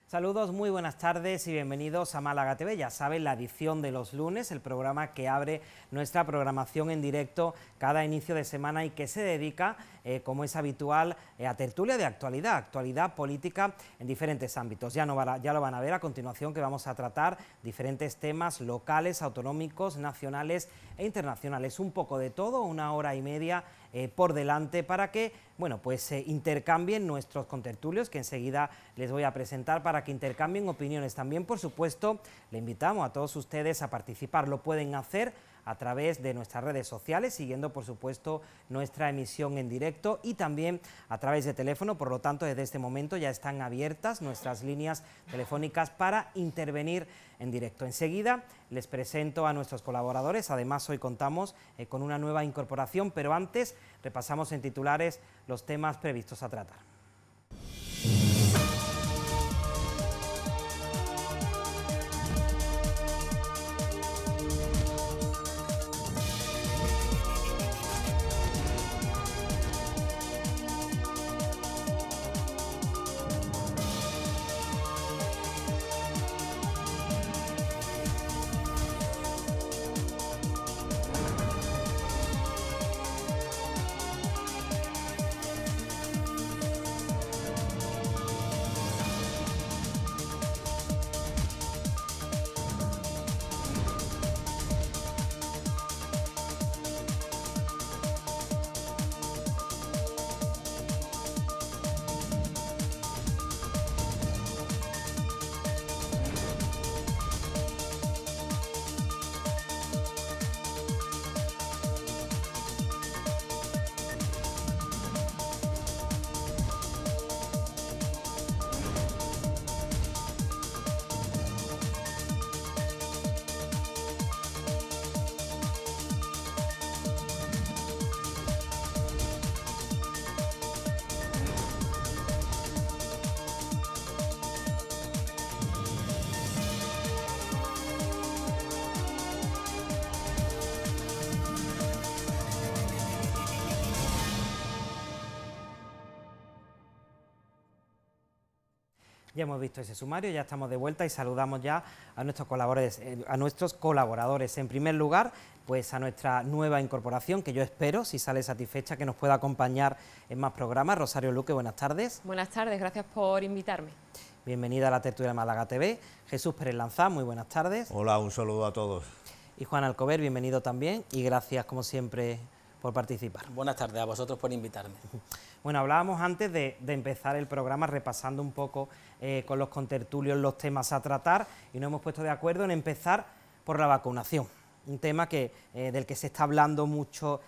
Saludos, muy buenas tardes y bienvenidos a Málaga TV. Ya saben, la edición de los lunes, el programa que abre nuestra programación en directo cada inicio de semana y que se dedica, como es habitual, a tertulia de actualidad política en diferentes ámbitos. Ya lo van a ver a continuación, que vamos a tratar diferentes temas locales, autonómicos, nacionales e internacionales. Un poco de todo, 1 hora y media por delante para que, bueno, pues intercambien nuestros contertulios, que enseguida les voy a presentar, para que intercambien opiniones. También, por supuesto, le invitamos a todos ustedes a participar. Lo pueden hacer a través de nuestras redes sociales, siguiendo, por supuesto, nuestra emisión en directo, y también a través de teléfono. Por lo tanto, desde este momento ya están abiertas nuestras líneas telefónicas para intervenir en directo. Enseguida les presento a nuestros colaboradores. Además, hoy contamos con una nueva incorporación, pero antes repasamos en titulares los temas previstos a tratar. Ya hemos visto ese sumario, ya estamos de vuelta y saludamos ya a nuestros colaboradores. En primer lugar, pues a nuestra nueva incorporación, que yo espero, si sale satisfecha, que nos pueda acompañar en más programas. Rosario Luque, buenas tardes. Buenas tardes, gracias por invitarme. Bienvenida a la tertulia de Málaga TV. Jesús Pérez Lanzá, muy buenas tardes. Hola, un saludo a todos. Y Juan Alcover, bienvenido también y gracias, como siempre, por participar. Buenas tardes, a vosotros por invitarme. Bueno, hablábamos antes de empezar el programa repasando un poco con los contertulios los temas a tratar, y nos hemos puesto de acuerdo en empezar por la vacunación, un tema del que se está hablando mucho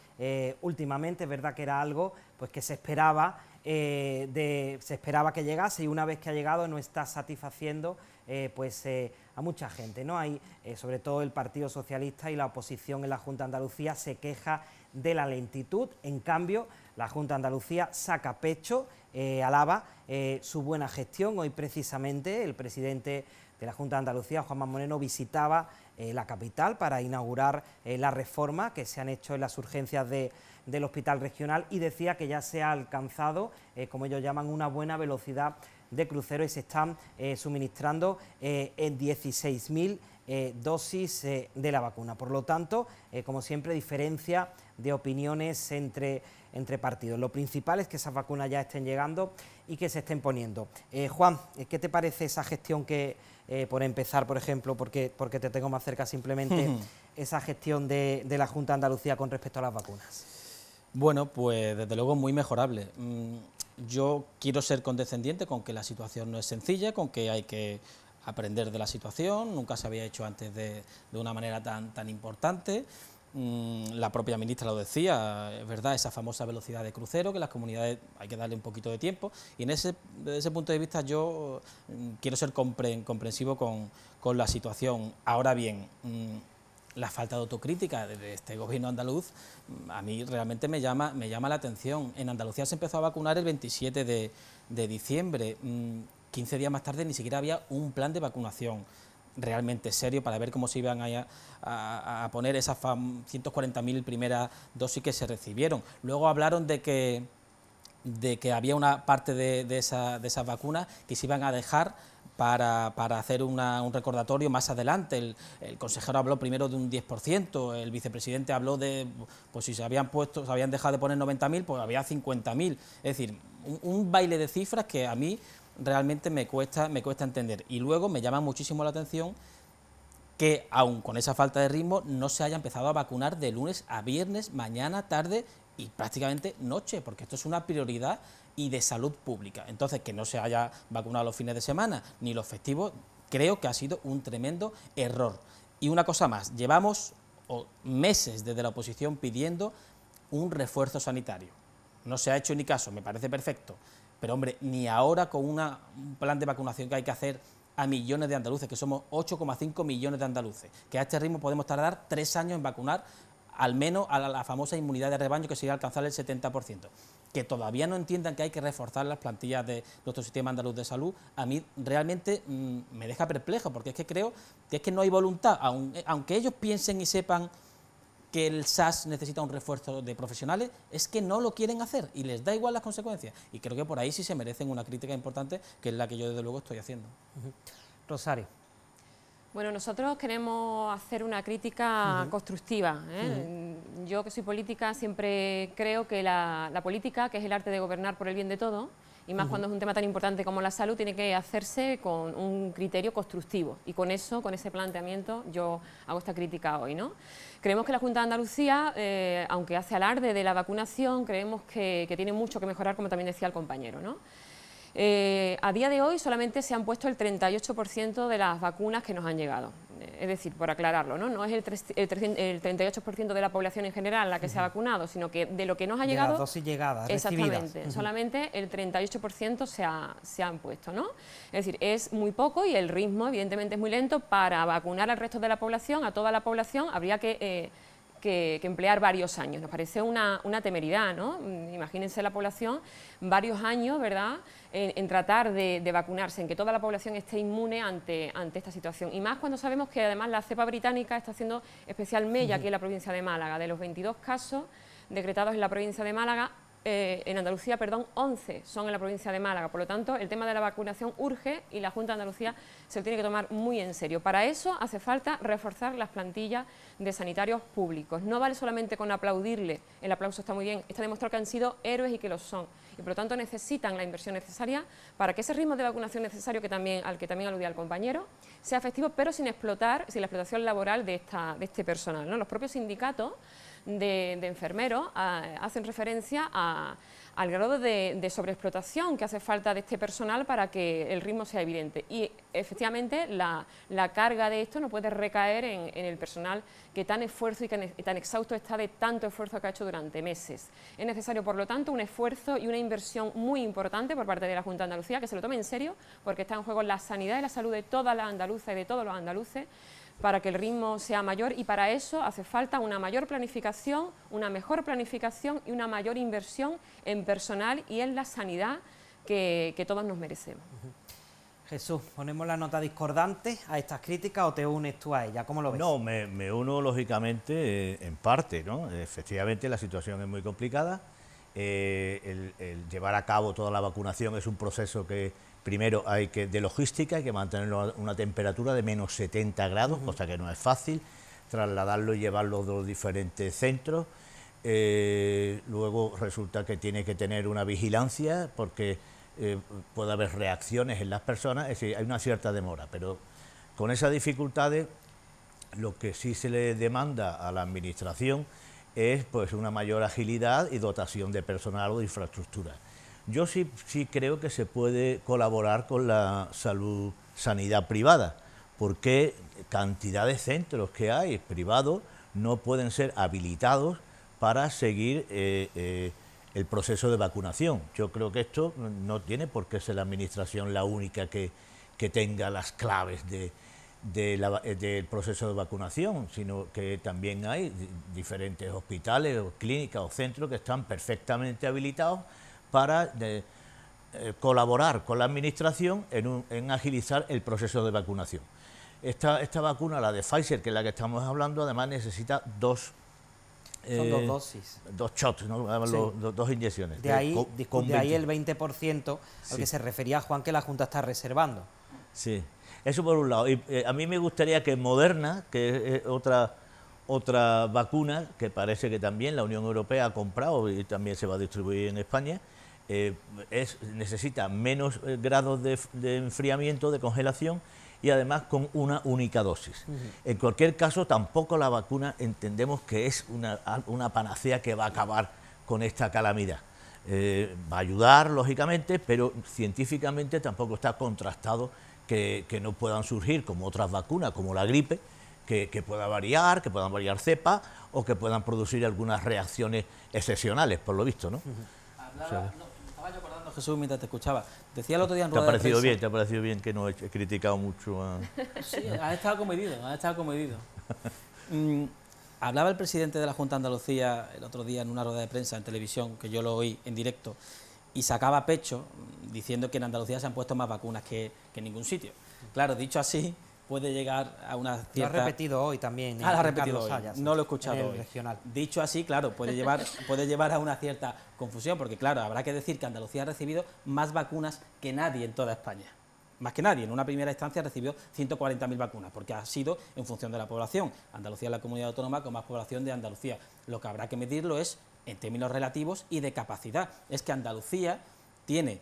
últimamente. Es verdad que era algo pues que se esperaba que llegase, y una vez que ha llegado no está satisfaciendo a mucha gente, ¿no? Hay, sobre todo el Partido Socialista y la oposición en la Junta de Andalucía se queja de la lentitud. En cambio, la Junta de Andalucía saca pecho, alaba su buena gestión. Hoy precisamente el presidente de la Junta de Andalucía, Juanma Moreno, visitaba la capital para inaugurar la reforma que se han hecho en las urgencias del Hospital Regional, y decía que ya se ha alcanzado, como ellos llaman, una buena velocidad de crucero, y se están suministrando en 16.000 dosis de la vacuna. Por lo tanto, como siempre, diferencia de opiniones entre partidos. Lo principal es que esas vacunas ya estén llegando y que se estén poniendo. Juan, ¿qué te parece esa gestión que, por empezar, por ejemplo, porque te tengo más cerca, simplemente, esa gestión de la Junta de Andalucía con respecto a las vacunas? Bueno, pues desde luego muy mejorable. Yo quiero ser condescendiente con que la situación no es sencilla, con que hay que aprender de la situación. Nunca se había hecho antes de una manera tan importante. La propia ministra lo decía, es verdad, esa famosa velocidad de crucero, que las comunidades hay que darle un poquito de tiempo, y desde ese punto de vista yo quiero ser comprensivo con la situación. Ahora bien, la falta de autocrítica de este gobierno andaluz a mí realmente me llama la atención. En Andalucía se empezó a vacunar el 27 de diciembre, 15 días más tarde ni siquiera había un plan de vacunación realmente serio para ver cómo se iban a poner esas 140.000 primeras dosis que se recibieron. Luego hablaron de que había una parte de esas vacunas que se iban a dejar para hacer un recordatorio más adelante. El consejero habló primero de un 10%, el vicepresidente habló de, pues si se habían dejado de poner 90.000, pues había 50.000. Es decir, un baile de cifras que a mí realmente me cuesta entender. Y luego me llama muchísimo la atención que, aun con esa falta de ritmo, no se haya empezado a vacunar de lunes a viernes, mañana, tarde y prácticamente noche, porque esto es una prioridad y de salud pública. Entonces, que no se haya vacunado los fines de semana ni los festivos, creo que ha sido un tremendo error. Y una cosa más, llevamos meses desde la oposición pidiendo un refuerzo sanitario. No se ha hecho ni caso, me parece perfecto, pero hombre, ni ahora con un plan de vacunación que hay que hacer a millones de andaluces, que somos 8,5 millones de andaluces, que a este ritmo podemos tardar 3 años en vacunar al menos a la famosa inmunidad de rebaño, que sería alcanzar el 70%. Que todavía no entiendan que hay que reforzar las plantillas de nuestro sistema andaluz de salud, a mí realmente me deja perplejo, porque es que creo que es que no hay voluntad, aunque ellos piensen y sepan que el SAS necesita un refuerzo de profesionales, es que no lo quieren hacer y les da igual las consecuencias. Y creo que por ahí sí se merecen una crítica importante, que es la que yo desde luego estoy haciendo. Rosario. Bueno, nosotros queremos hacer una crítica constructiva, ¿eh? Yo, que soy política, siempre creo que la política, que es el arte de gobernar por el bien de todos, y más cuando es un tema tan importante como la salud, tiene que hacerse con un criterio constructivo. Y con eso, con ese planteamiento, yo hago esta crítica hoy, ¿no? Creemos que la Junta de Andalucía, aunque hace alarde de la vacunación, creemos que tiene mucho que mejorar, como también decía el compañero, ¿no? A día de hoy solamente se han puesto el 38% de las vacunas que nos han llegado. Es decir, por aclararlo, no es el 38% de la población en general la que se ha vacunado, sino que de lo que nos ha llegado... De las dosis llegadas, exactamente, solamente el 38% se han puesto, ¿no? Es decir, es muy poco y el ritmo evidentemente es muy lento. Para vacunar al resto de la población, a toda la población, habría que emplear varios años. Nos parece una temeridad, ¿no? Imagínense la población varios años, ¿verdad?, en tratar de vacunarse, en que toda la población esté inmune ante esta situación. Y más cuando sabemos que además la cepa británica está haciendo especial mella aquí en la provincia de Málaga. De los 22 casos decretados en la provincia de Málaga, en Andalucía, perdón, 11 son en la provincia de Málaga. Por lo tanto, el tema de la vacunación urge y la Junta de Andalucía se lo tiene que tomar muy en serio. Para eso hace falta reforzar las plantillas de sanitarios públicos. No vale solamente con aplaudirle, el aplauso está muy bien, está demostrado que han sido héroes y que lo son. Y por lo tanto necesitan la inversión necesaria para que ese ritmo de vacunación necesario al que también aludía el compañero sea efectivo, pero sin la explotación laboral de este personal, ¿no? Los propios sindicatos de enfermeros hacen referencia al grado de sobreexplotación que hace falta de este personal para que el ritmo sea evidente. Y efectivamente la carga de esto no puede recaer en el personal que tan esfuerzo y tan exhausto está de tanto esfuerzo que ha hecho durante meses. Es necesario, por lo tanto, un esfuerzo y una inversión muy importante por parte de la Junta de Andalucía, que se lo tome en serio, porque está en juego la sanidad y la salud de todas las andaluzas y de todos los andaluces, para que el ritmo sea mayor, y para eso hace falta una mayor planificación, una mejor planificación y una mayor inversión en personal y en la sanidad que todos nos merecemos. Jesús, ¿ponemos la nota discordante a estas críticas o te unes tú a ella? ¿Cómo lo ves? No, me uno lógicamente en parte, ¿no? Efectivamente la situación es muy complicada. El llevar a cabo toda la vacunación es un proceso que primero de logística, hay que mantenerlo a una temperatura de menos 70 grados, cosa que no es fácil, trasladarlo y llevarlo a los diferentes centros. Luego resulta que tiene que tener una vigilancia porque puede haber reacciones en las personas, es decir, hay una cierta demora, pero con esas dificultades lo que sí se le demanda a la Administración es pues una mayor agilidad y dotación de personal o de infraestructura. Yo sí creo que se puede colaborar con la sanidad privada, porque cantidad de centros que hay privados no pueden ser habilitados para seguir el proceso de vacunación. Yo creo que esto no tiene por qué ser la Administración la única que tenga las claves del proceso de vacunación, sino que también hay diferentes hospitales o clínicas o centros que están perfectamente habilitados para colaborar con la Administración en agilizar el proceso de vacunación. Esta vacuna, la de Pfizer, que es la que estamos hablando, además necesita dos son 2 dosis. 2 shots, ¿no? Sí. Dos inyecciones. De ahí el 20% al que se refería Juan, que la Junta está reservando. Sí, eso por un lado. Y a mí me gustaría que Moderna, que es otra vacuna que parece que también la Unión Europea ha comprado y también se va a distribuir en España, necesita menos grados de enfriamiento, de congelación, y además con una única dosis. En cualquier caso, tampoco la vacuna entendemos que es una panacea que va a acabar con esta calamidad. Va a ayudar, lógicamente, pero científicamente tampoco está contrastado que no puedan surgir, como otras vacunas, como la gripe, que puedan variar cepas o que puedan producir algunas reacciones excepcionales, por lo visto, ¿no? Estaba yo acordando, Jesús, mientras te escuchaba. Decía el otro día en ¿Te ha rueda de parecido prensa... bien? ¿Te ha parecido bien que no he criticado mucho a...? Sí, has estado comedido. Hablaba el presidente de la Junta de Andalucía el otro día en una rueda de prensa en televisión, que yo lo oí en directo, y sacaba pecho diciendo que en Andalucía se han puesto más vacunas que en ningún sitio. Claro, dicho así, puede llegar a una cierta... Lo ha repetido hoy también. Lo ha repetido hoy, no lo he escuchado hoy. Regional. Dicho así, claro, puede llevar a una cierta confusión, porque claro, habrá que decir que Andalucía ha recibido más vacunas que nadie en toda España. Más que nadie, en una primera instancia recibió 140.000 vacunas, porque ha sido en función de la población. Andalucía es la comunidad autónoma con más población de Andalucía. Lo que habrá que medirlo es en términos relativos y de capacidad. Es que Andalucía tiene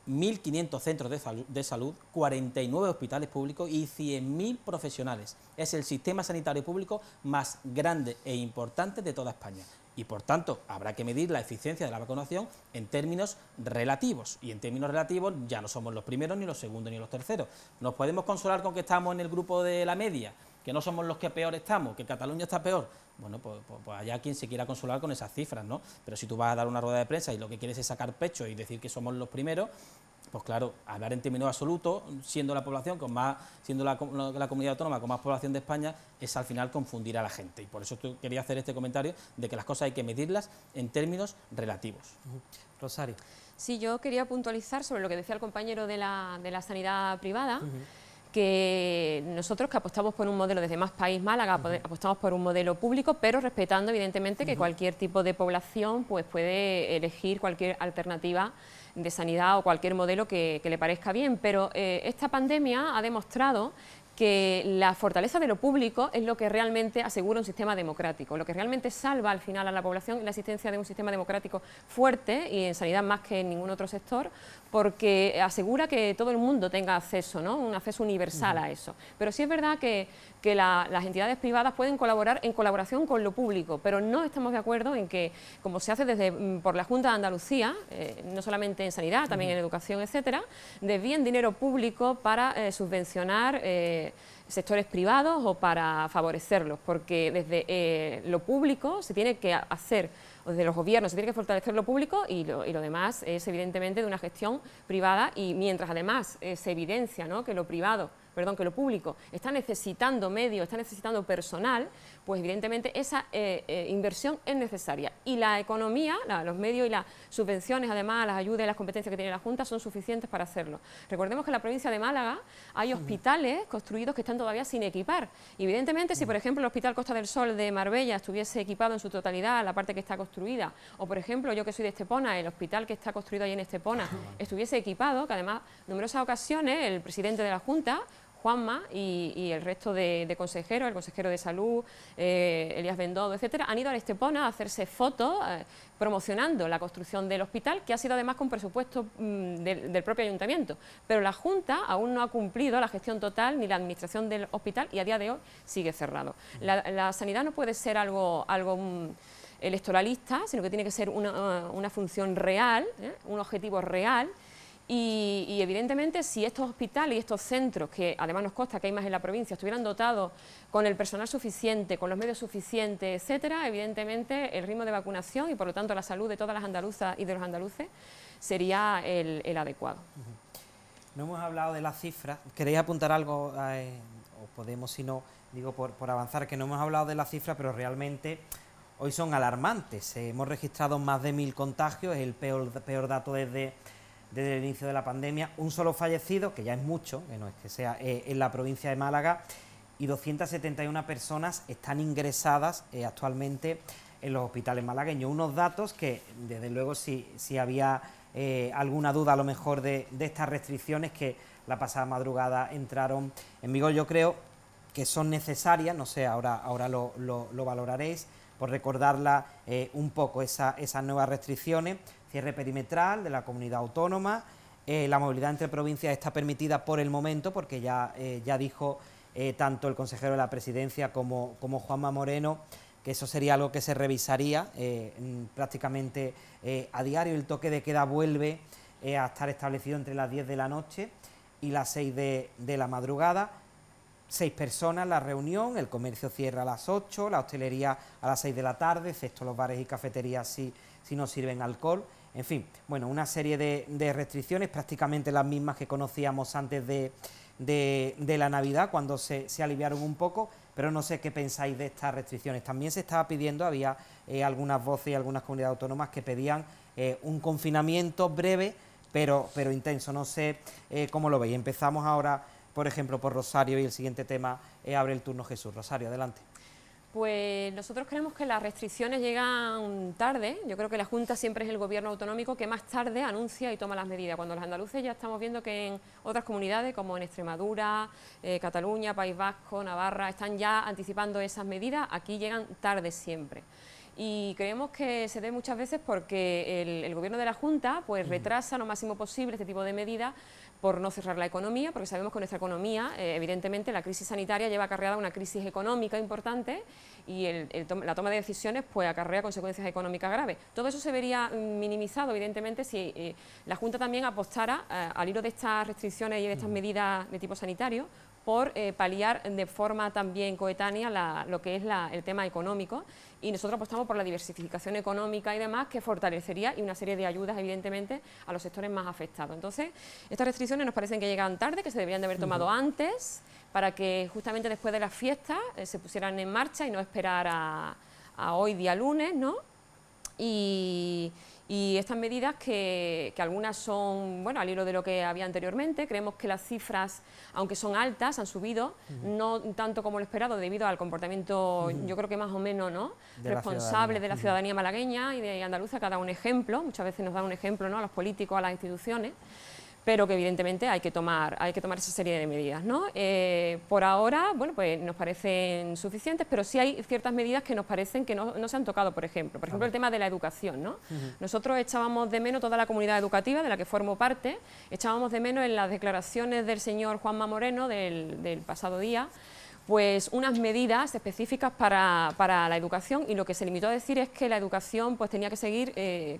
1.500 centros de salud, 49 hospitales públicos y 100.000 profesionales. Es el sistema sanitario público más grande e importante de toda España. Y, por tanto, habrá que medir la eficiencia de la vacunación en términos relativos. Y en términos relativos ya no somos los primeros, ni los segundos, ni los terceros. ¿Nos podemos consolar con que estamos en el grupo de la media? ¿Que no somos los que peor estamos? ¿Que Cataluña está peor? Bueno, pues allá quien se quiera consolar con esas cifras, ¿no? Pero si tú vas a dar una rueda de prensa y lo que quieres es sacar pecho y decir que somos los primeros, pues claro, hablar en términos absolutos, siendo la población siendo la comunidad autónoma con más población de España, es al final confundir a la gente. Y por eso quería hacer este comentario de que las cosas hay que medirlas en términos relativos. Rosario. Sí, yo quería puntualizar sobre lo que decía el compañero de la sanidad privada, que nosotros que apostamos por un modelo desde Más País Málaga, apostamos por un modelo público, pero respetando evidentemente que cualquier tipo de población pues puede elegir cualquier alternativa de sanidad o cualquier modelo que le parezca bien, pero esta pandemia ha demostrado que la fortaleza de lo público es lo que realmente asegura un sistema democrático, lo que realmente salva al final a la población es la existencia de un sistema democrático fuerte y en sanidad más que en ningún otro sector, porque asegura que todo el mundo tenga acceso, ¿no? Un acceso universal a eso. Pero sí es verdad que las entidades privadas pueden colaborar en colaboración con lo público, pero no estamos de acuerdo en que, como se hace por la Junta de Andalucía, no solamente en sanidad, también en educación, etcétera, desvíen dinero público para subvencionar sectores privados o para favorecerlos, porque desde lo público se tiene que hacer, o desde los gobiernos se tiene que fortalecer lo público y lo demás es evidentemente de una gestión privada, y mientras además se evidencia, ¿no?, que lo público está necesitando medios, está necesitando personal, pues evidentemente esa inversión es necesaria. Y la economía, los medios y las subvenciones, además las ayudas y las competencias que tiene la Junta son suficientes para hacerlo. Recordemos que en la provincia de Málaga hay hospitales construidos que están todavía sin equipar. Y evidentemente, si por ejemplo el Hospital Costa del Sol de Marbella estuviese equipado en su totalidad, la parte que está construida, o por ejemplo yo que soy de Estepona, el hospital que está construido ahí en Estepona, estuviese equipado, que además en numerosas ocasiones el presidente de la Junta, Juanma, y el resto de consejeros, el consejero de Salud, Elías Bendodo, etcétera, han ido a Estepona a hacerse fotos promocionando la construcción del hospital, que ha sido además con presupuesto del propio ayuntamiento. Pero la Junta aún no ha cumplido la gestión total ni la administración del hospital y a día de hoy sigue cerrado. La sanidad no puede ser algo electoralista, sino que tiene que ser una función real, un objetivo real. Y evidentemente si estos hospitales y estos centros, que además nos consta que hay más en la provincia, estuvieran dotados con el personal suficiente, con los medios suficientes, etcétera, evidentemente el ritmo de vacunación y por lo tanto la salud de todas las andaluzas y de los andaluces sería el adecuado. No hemos hablado de las cifras. ¿Queréis apuntar algo? O podemos, si no, digo por avanzar, que no hemos hablado de las cifras, pero realmente hoy son alarmantes. Hemos registrado más de 1.000 contagios, es el peor dato desde el inicio de la pandemia, un solo fallecido, que ya es mucho, que no es que sea, en la provincia de Málaga, y 271 personas están ingresadas actualmente en los hospitales malagueños. Unos datos que, desde luego, si había alguna duda a lo mejor de estas restricciones que la pasada madrugada entraron en vigor, yo creo que son necesarias, no sé, ahora lo valoraréis, por recordarla un poco, esas nuevas restricciones, cierre perimetral de la comunidad autónoma, la movilidad entre provincias está permitida por el momento, porque ya dijo tanto el consejero de la Presidencia como Juanma Moreno, que eso sería algo que se revisaría prácticamente a diario. El toque de queda vuelve a estar establecido entre las 10 de la noche y las 6 de la madrugada. 6 personas la reunión, el comercio cierra a las 8, la hostelería a las 6 de la tarde, excepto los bares y cafeterías si no sirven alcohol. En fin, bueno, una serie de restricciones, prácticamente las mismas que conocíamos antes de la Navidad, cuando se aliviaron un poco, pero no sé qué pensáis de estas restricciones. También se estaba pidiendo, había algunas voces y algunas comunidades autónomas que pedían un confinamiento breve, pero intenso. No sé cómo lo veis. Empezamos ahora, por ejemplo, por Rosario, y el siguiente tema abre el turno Jesús. Rosario, adelante. Pues nosotros creemos que las restricciones llegan tarde. Yo creo que la Junta siempre es el gobierno autonómico que más tarde anuncia y toma las medidas. Cuando los andaluces ya estamos viendo que en otras comunidades, como en Extremadura, Cataluña, País Vasco, Navarra, están ya anticipando esas medidas, aquí llegan tarde siempre. Y creemos que se debe muchas veces porque el gobierno de la Junta pues retrasa lo máximo posible este tipo de medidas por no cerrar la economía, porque sabemos que nuestra economía, evidentemente, la crisis sanitaria lleva acarreada una crisis económica importante y la toma de decisiones pues acarrea consecuencias económicas graves. Todo eso se vería minimizado, evidentemente, si la Junta también apostara al hilo de estas restricciones y de estas medidas de tipo sanitario por paliar de forma también coetánea lo que es el tema económico, y nosotros apostamos por la diversificación económica y demás, que fortalecería, y una serie de ayudas, evidentemente, a los sectores más afectados. Entonces, estas restricciones nos parecen que llegan tarde, que se deberían de haber tomado antes, para que justamente después de las fiestas se pusieran en marcha y no esperar a hoy, día lunes, ¿no? Y estas medidas que algunas son, bueno, al hilo de lo que había anteriormente, creemos que las cifras, aunque son altas, han subido, no tanto como lo esperado, debido al comportamiento, yo creo que más o menos, ¿no?, responsable de la ciudadanía malagueña y de andaluza, que ha dado un ejemplo, muchas veces nos da un ejemplo, ¿no?, a los políticos, a las instituciones, pero que evidentemente hay que tomar esa serie de medidas, ¿no? Por ahora, bueno, pues nos parecen suficientes, pero sí hay ciertas medidas que nos parecen que no se han tocado, por ejemplo, el tema de la educación, ¿no? Nosotros echábamos de menos, toda la comunidad educativa de la que formo parte, echábamos de menos en las declaraciones del señor Juanma Moreno del pasado día, pues unas medidas específicas para la educación, y lo que se limitó a decir es que la educación pues tenía que seguir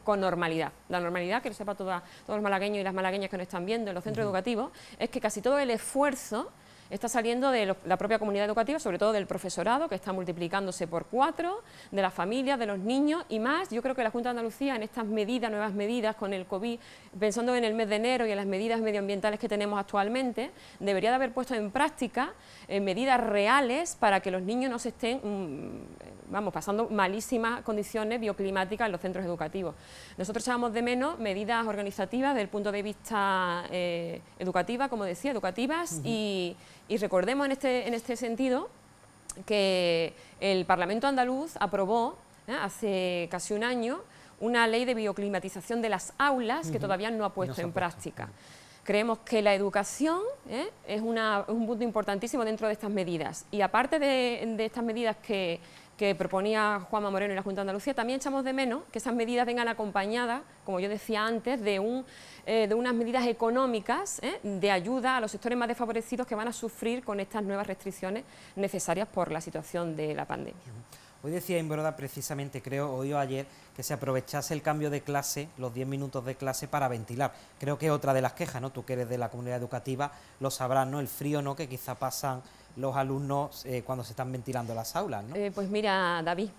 con normalidad. La normalidad, que lo sepa todos los malagueños y las malagueñas que nos están viendo en los centros educativos, es que casi todo el esfuerzo está saliendo de la propia comunidad educativa, sobre todo del profesorado, que está multiplicándose por 4, de las familias, de los niños y más. Yo creo que la Junta de Andalucía, en estas medidas, nuevas medidas con el COVID, pensando en el mes de enero y en las medidas medioambientales que tenemos actualmente, debería de haber puesto en práctica medidas reales para que los niños no se estén pasando malísimas condiciones bioclimáticas en los centros educativos. Nosotros echábamos de menos medidas organizativas desde el punto de vista educativa, como decía, educativas, y recordemos en este sentido que el Parlamento andaluz aprobó hace casi un año una ley de bioclimatización de las aulas que todavía no ha puesto en práctica. Creemos que la educación es un punto importantísimo dentro de estas medidas, y aparte de estas medidas que proponía Juanma Moreno y la Junta de Andalucía, también echamos de menos que esas medidas vengan acompañadas, como yo decía antes, de unas medidas económicas de ayuda a los sectores más desfavorecidos que van a sufrir con estas nuevas restricciones necesarias por la situación de la pandemia. Hoy decía Imbroda, precisamente, creo, hoy o ayer, que se aprovechase el cambio de clase, los 10 minutos de clase, para ventilar. Creo que es otra de las quejas, ¿no? Tú que eres de la comunidad educativa lo sabrás, ¿no? El frío, ¿no?, que quizá pasan los alumnos cuando se están ventilando las aulas, ¿no? Pues mira, David,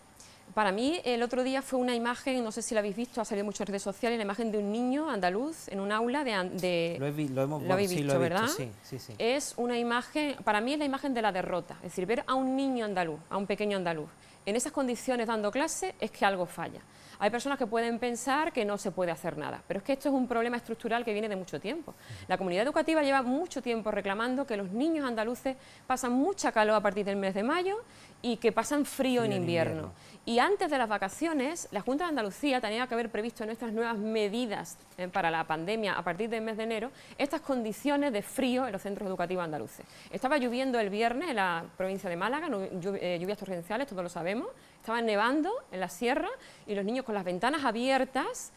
para mí el otro día fue una imagen, no sé si la habéis visto, ha salido en muchas redes sociales, la imagen de un niño andaluz en un aula lo habéis visto, ¿verdad? Sí. Es una imagen, para mí es la imagen de la derrota, es decir, ver a un niño andaluz, a un pequeño andaluz, en esas condiciones dando clase, es que algo falla. Hay personas que pueden pensar que no se puede hacer nada, pero es que esto es un problema estructural que viene de mucho tiempo. La comunidad educativa lleva mucho tiempo reclamando que los niños andaluces pasan mucha calor a partir del mes de mayo y que pasan frío en invierno. Y antes de las vacaciones, la Junta de Andalucía tenía que haber previsto en nuestras nuevas medidas para la pandemia a partir del mes de enero estas condiciones de frío en los centros educativos andaluces. Estaba lloviendo el viernes en la provincia de Málaga, lluvias torrenciales, todos lo sabemos, estaba nevando en la sierra y los niños con las ventanas abiertas,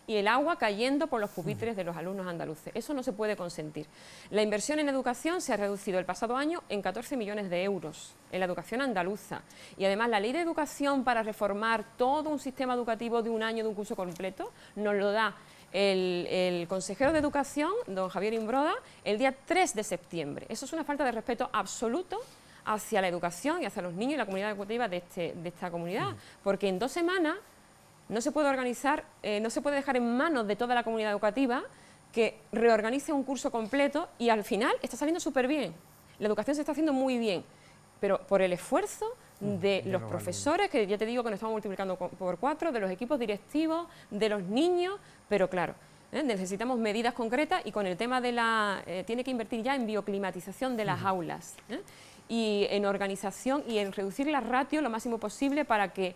y el agua cayendo por los pupitres de los alumnos andaluces. Eso no se puede consentir. La inversión en educación se ha reducido el pasado año en 14 millones de euros en la educación andaluza. Y además la ley de educación para reformar todo un sistema educativo de un año, de un curso completo, nos lo da el consejero de Educación, don Javier Imbroda, el día 3 de septiembre. Eso es una falta de respeto absoluto hacia la educación y hacia los niños y la comunidad educativa de esta comunidad, porque en 2 semanas no se puede organizar, no se puede dejar en manos de toda la comunidad educativa que reorganice un curso completo y al final está saliendo súper bien. La educación se está haciendo muy bien, pero por el esfuerzo de los profesores, que ya te digo que nos estamos multiplicando por 4, de los equipos directivos, de los niños, pero claro, necesitamos medidas concretas y con el tema de tiene que invertir ya en bioclimatización de las aulas, y en organización y en reducir la ratio lo máximo posible para que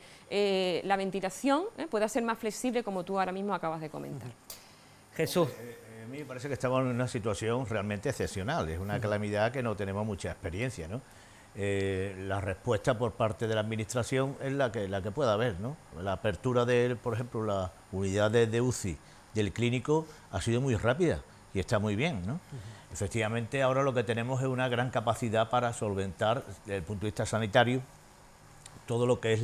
la ventilación pueda ser más flexible, como tú ahora mismo acabas de comentar. Jesús. A mí me parece que estamos en una situación realmente excepcional, es una calamidad que no tenemos mucha experiencia, ¿no? La respuesta por parte de la Administración es la que pueda haber, ¿no? La apertura de, por ejemplo, la unidad de UCI del clínico ha sido muy rápida y está muy bien, ¿no? Efectivamente, ahora lo que tenemos es una gran capacidad para solventar, desde el punto de vista sanitario, todo lo que es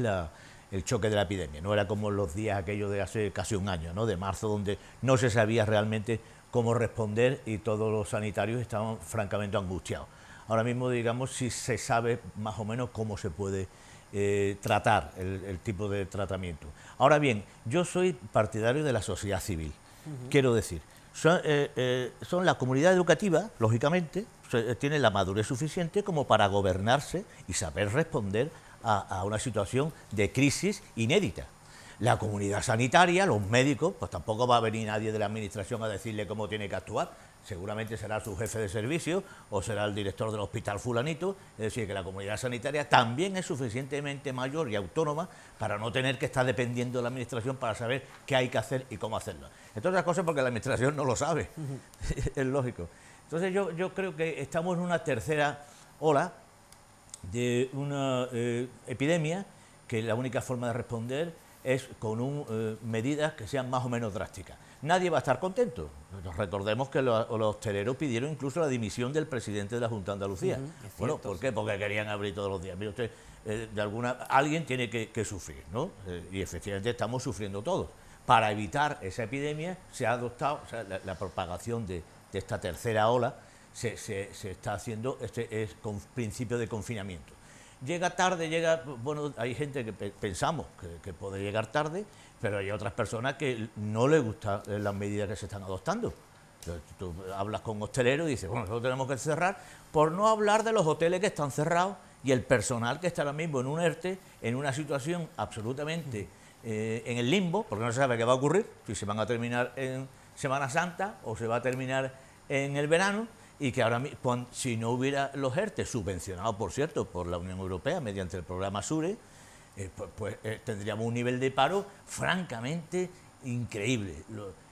el choque de la epidemia. No era como los días aquellos de hace casi un año, ¿no? De marzo, donde no se sabía realmente cómo responder y todos los sanitarios estaban francamente angustiados. Ahora mismo, digamos, sí se sabe más o menos cómo se puede tratar el tipo de tratamiento. Ahora bien, yo soy partidario de la sociedad civil, quiero decir. Son la comunidad educativa, lógicamente, tiene la madurez suficiente como para gobernarse y saber responder a una situación de crisis inédita. La comunidad sanitaria, los médicos, pues tampoco va a venir nadie de la Administración a decirle cómo tiene que actuar. Seguramente será su jefe de servicio o será el director del hospital fulanito. Es decir, que la comunidad sanitaria también es suficientemente mayor y autónoma para no tener que estar dependiendo de la Administración para saber qué hay que hacer y cómo hacerlo. Entre otras cosas porque la Administración no lo sabe, es lógico. Entonces yo creo que estamos en una tercera ola de una epidemia que la única forma de responder es con medidas que sean más o menos drásticas. Nadie va a estar contento. Recordemos que los hosteleros pidieron incluso la dimisión del presidente de la Junta de Andalucía. Bueno, ¿por qué? Porque querían abrir todos los días. Mire usted, alguien tiene que sufrir, ¿no? Y efectivamente estamos sufriendo todos. Para evitar esa epidemia se ha adoptado, o sea, la propagación de esta tercera ola se está haciendo con principio de confinamiento. Llega tarde, bueno, hay gente que pensamos que puede llegar tarde, pero hay otras personas que no les gustan las medidas que se están adoptando. Tú hablas con hosteleros y dices, bueno, nosotros tenemos que cerrar, por no hablar de los hoteles que están cerrados y el personal que está ahora mismo en un ERTE, en una situación absolutamente en el limbo, porque no se sabe qué va a ocurrir, si se van a terminar en Semana Santa o se va a terminar en el verano, y que ahora mismo, si no hubiera los ERTE, subvencionados, por cierto, por la Unión Europea mediante el programa SURE, tendríamos un nivel de paro francamente increíble.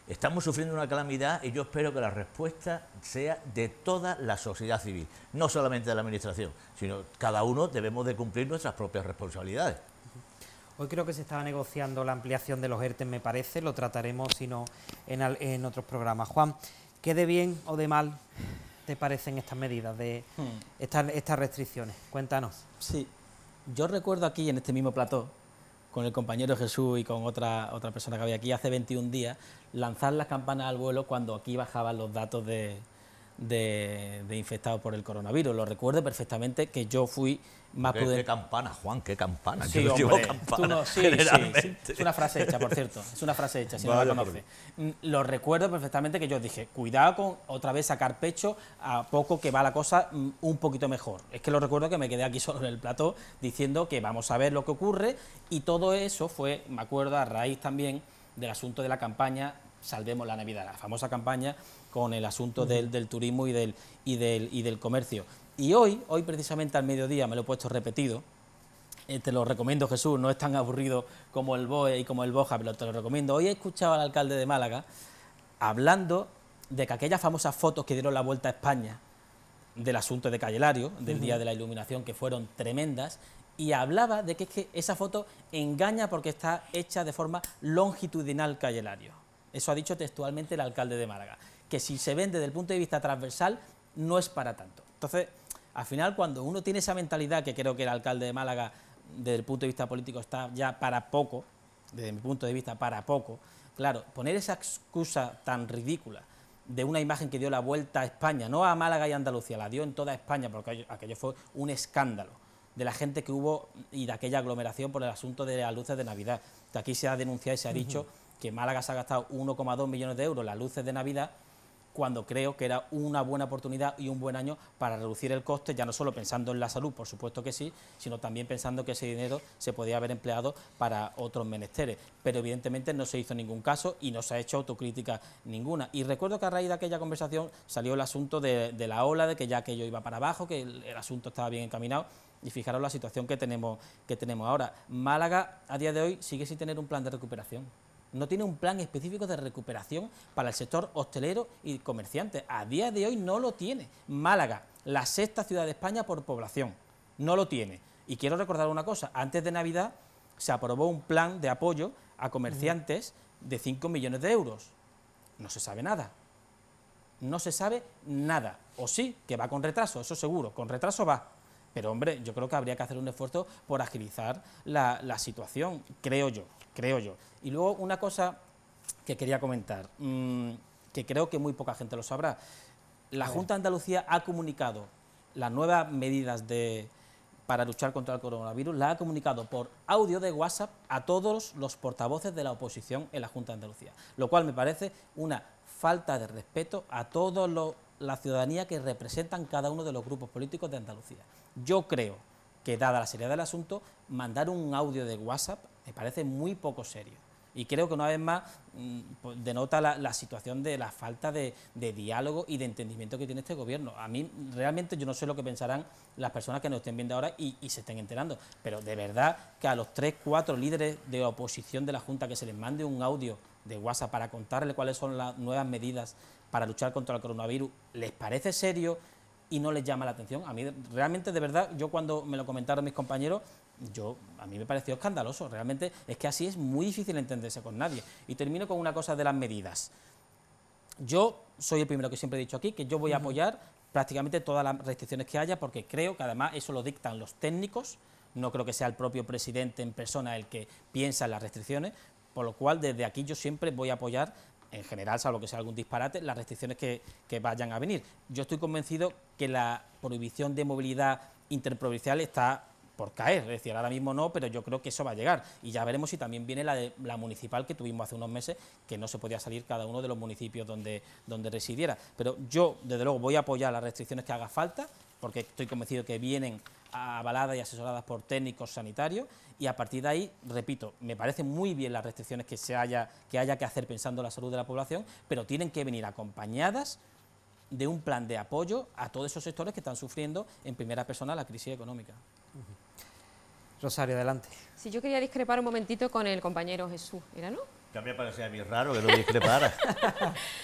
Estamos sufriendo una calamidad y yo espero que la respuesta sea de toda la sociedad civil, no solamente de la Administración, sino cada uno debemos de cumplir nuestras propias responsabilidades. Hoy creo que se estaba negociando la ampliación de los ERTE, me parece, lo trataremos si no en otros programas. Juan, ¿qué de bien o de mal te parecen estas medidas, de estas restricciones? Cuéntanos. Sí, yo recuerdo aquí en este mismo plató, con el compañero Jesús y con otra persona que había aquí hace 21 días, lanzar las campanas al vuelo cuando aquí bajaban los datos de infectados por el coronavirus. Lo recuerdo perfectamente, que yo fui más prudente. ¿Qué campana, Juan? ¿Qué campana? Sí, yo hombre, campana, no, sí, es una frase hecha, por cierto. Es una frase hecha, si no la conoces. Lo recuerdo perfectamente, que yo dije, cuidado con otra vez sacar pecho a poco que va la cosa un poquito mejor. Es que lo recuerdo que me quedé aquí solo en el plató diciendo que vamos a ver lo que ocurre, y todo eso fue, me acuerdo, a raíz también del asunto de la campaña Salvemos la Navidad, la famosa campaña con el asunto del turismo y del comercio. Y hoy precisamente al mediodía, me lo he puesto repetido, te lo recomiendo, Jesús, no es tan aburrido como el BOE y como el BOJA, pero te lo recomiendo. Hoy he escuchado al alcalde de Málaga hablando de que aquellas famosas fotos que dieron la vuelta a España del asunto de Calle Lario, del Día de la Iluminación, que fueron tremendas, y hablaba de que, es que esa foto engaña porque está hecha de forma longitudinal Calle Lario. Eso ha dicho textualmente el alcalde de Málaga, que si se ven desde el punto de vista transversal no es para tanto. Entonces, al final, cuando uno tiene esa mentalidad, que creo que el alcalde de Málaga, desde el punto de vista político, está ya para poco, desde mi punto de vista, para poco, claro, poner esa excusa tan ridícula de una imagen que dio la vuelta a España, no a Málaga y Andalucía, la dio en toda España, porque aquello fue un escándalo de la gente que hubo y de aquella aglomeración por el asunto de las luces de Navidad. Que aquí se ha denunciado y se ha dicho que Málaga se ha gastado 1,2 millones de euros en las luces de Navidad, cuando creo que era una buena oportunidad y un buen año para reducir el coste, ya no solo pensando en la salud, por supuesto que sí, sino también pensando que ese dinero se podía haber empleado para otros menesteres. Pero evidentemente no se hizo ningún caso y no se ha hecho autocrítica ninguna. Y recuerdo que a raíz de aquella conversación salió el asunto de la ola, de que ya aquello iba para abajo, que el asunto estaba bien encaminado. Y fijaros la situación que tenemos ahora. Málaga, a día de hoy, sigue sin tener un plan de recuperación. No tiene un plan específico de recuperación para el sector hostelero y comerciante. A día de hoy no lo tiene. Málaga, la sexta ciudad de España por población, no lo tiene. Y quiero recordar una cosa, antes de Navidad se aprobó un plan de apoyo a comerciantes de 5 millones de euros. No se sabe nada. No se sabe nada. O sí, que va con retraso, eso seguro, con retraso va. Pero, hombre, yo creo que habría que hacer un esfuerzo por agilizar la situación, creo yo. Y luego una cosa que quería comentar, que creo que muy poca gente lo sabrá. La Junta de Andalucía ha comunicado las nuevas medidas para luchar contra el coronavirus, la ha comunicado por audio de WhatsApp a todos los portavoces de la oposición en la Junta de Andalucía, lo cual me parece una falta de respeto a toda la ciudadanía que representan cada uno de los grupos políticos de Andalucía. Yo creo que, dada la seriedad del asunto, mandar un audio de WhatsApp me parece muy poco serio. Y creo que una vez más denota la situación de la falta de diálogo y de entendimiento que tiene este gobierno. A mí realmente yo no sé lo que pensarán las personas que nos estén viendo ahora y se estén enterando, pero de verdad que a los 3, 4 líderes de oposición de la Junta que se les mande un audio de WhatsApp para contarles cuáles son las nuevas medidas para luchar contra el coronavirus, ¿les parece serio y no les llama la atención? A mí realmente, de verdad, yo cuando me lo comentaron mis compañeros, a mí me pareció escandaloso. Realmente es que así es muy difícil entenderse con nadie. Y termino con una cosa de las medidas. Yo soy el primero que siempre he dicho aquí que yo voy a apoyar prácticamente todas las restricciones que haya, porque creo que además eso lo dictan los técnicos, no creo que sea el propio presidente en persona el que piensa en las restricciones, por lo cual desde aquí yo siempre voy a apoyar, en general, salvo que sea algún disparate, las restricciones que vayan a venir. Yo estoy convencido que la prohibición de movilidad interprovincial está por caer, es decir, ahora mismo no, pero yo creo que eso va a llegar, y ya veremos si también viene la municipal que tuvimos hace unos meses, que no se podía salir cada uno de los municipios donde residiera. Pero yo, desde luego, voy a apoyar las restricciones que haga falta, porque estoy convencido que vienen avaladas y asesoradas por técnicos sanitarios, y a partir de ahí, repito, me parecen muy bien las restricciones que haya que hacer pensando en la salud de la población, pero tienen que venir acompañadas de un plan de apoyo a todos esos sectores que están sufriendo en primera persona la crisis económica. Rosario, adelante. Sí, yo quería discrepar un momentito con el compañero Jesús, ¿era, no? Ya me parecía a mí raro que no discrepara.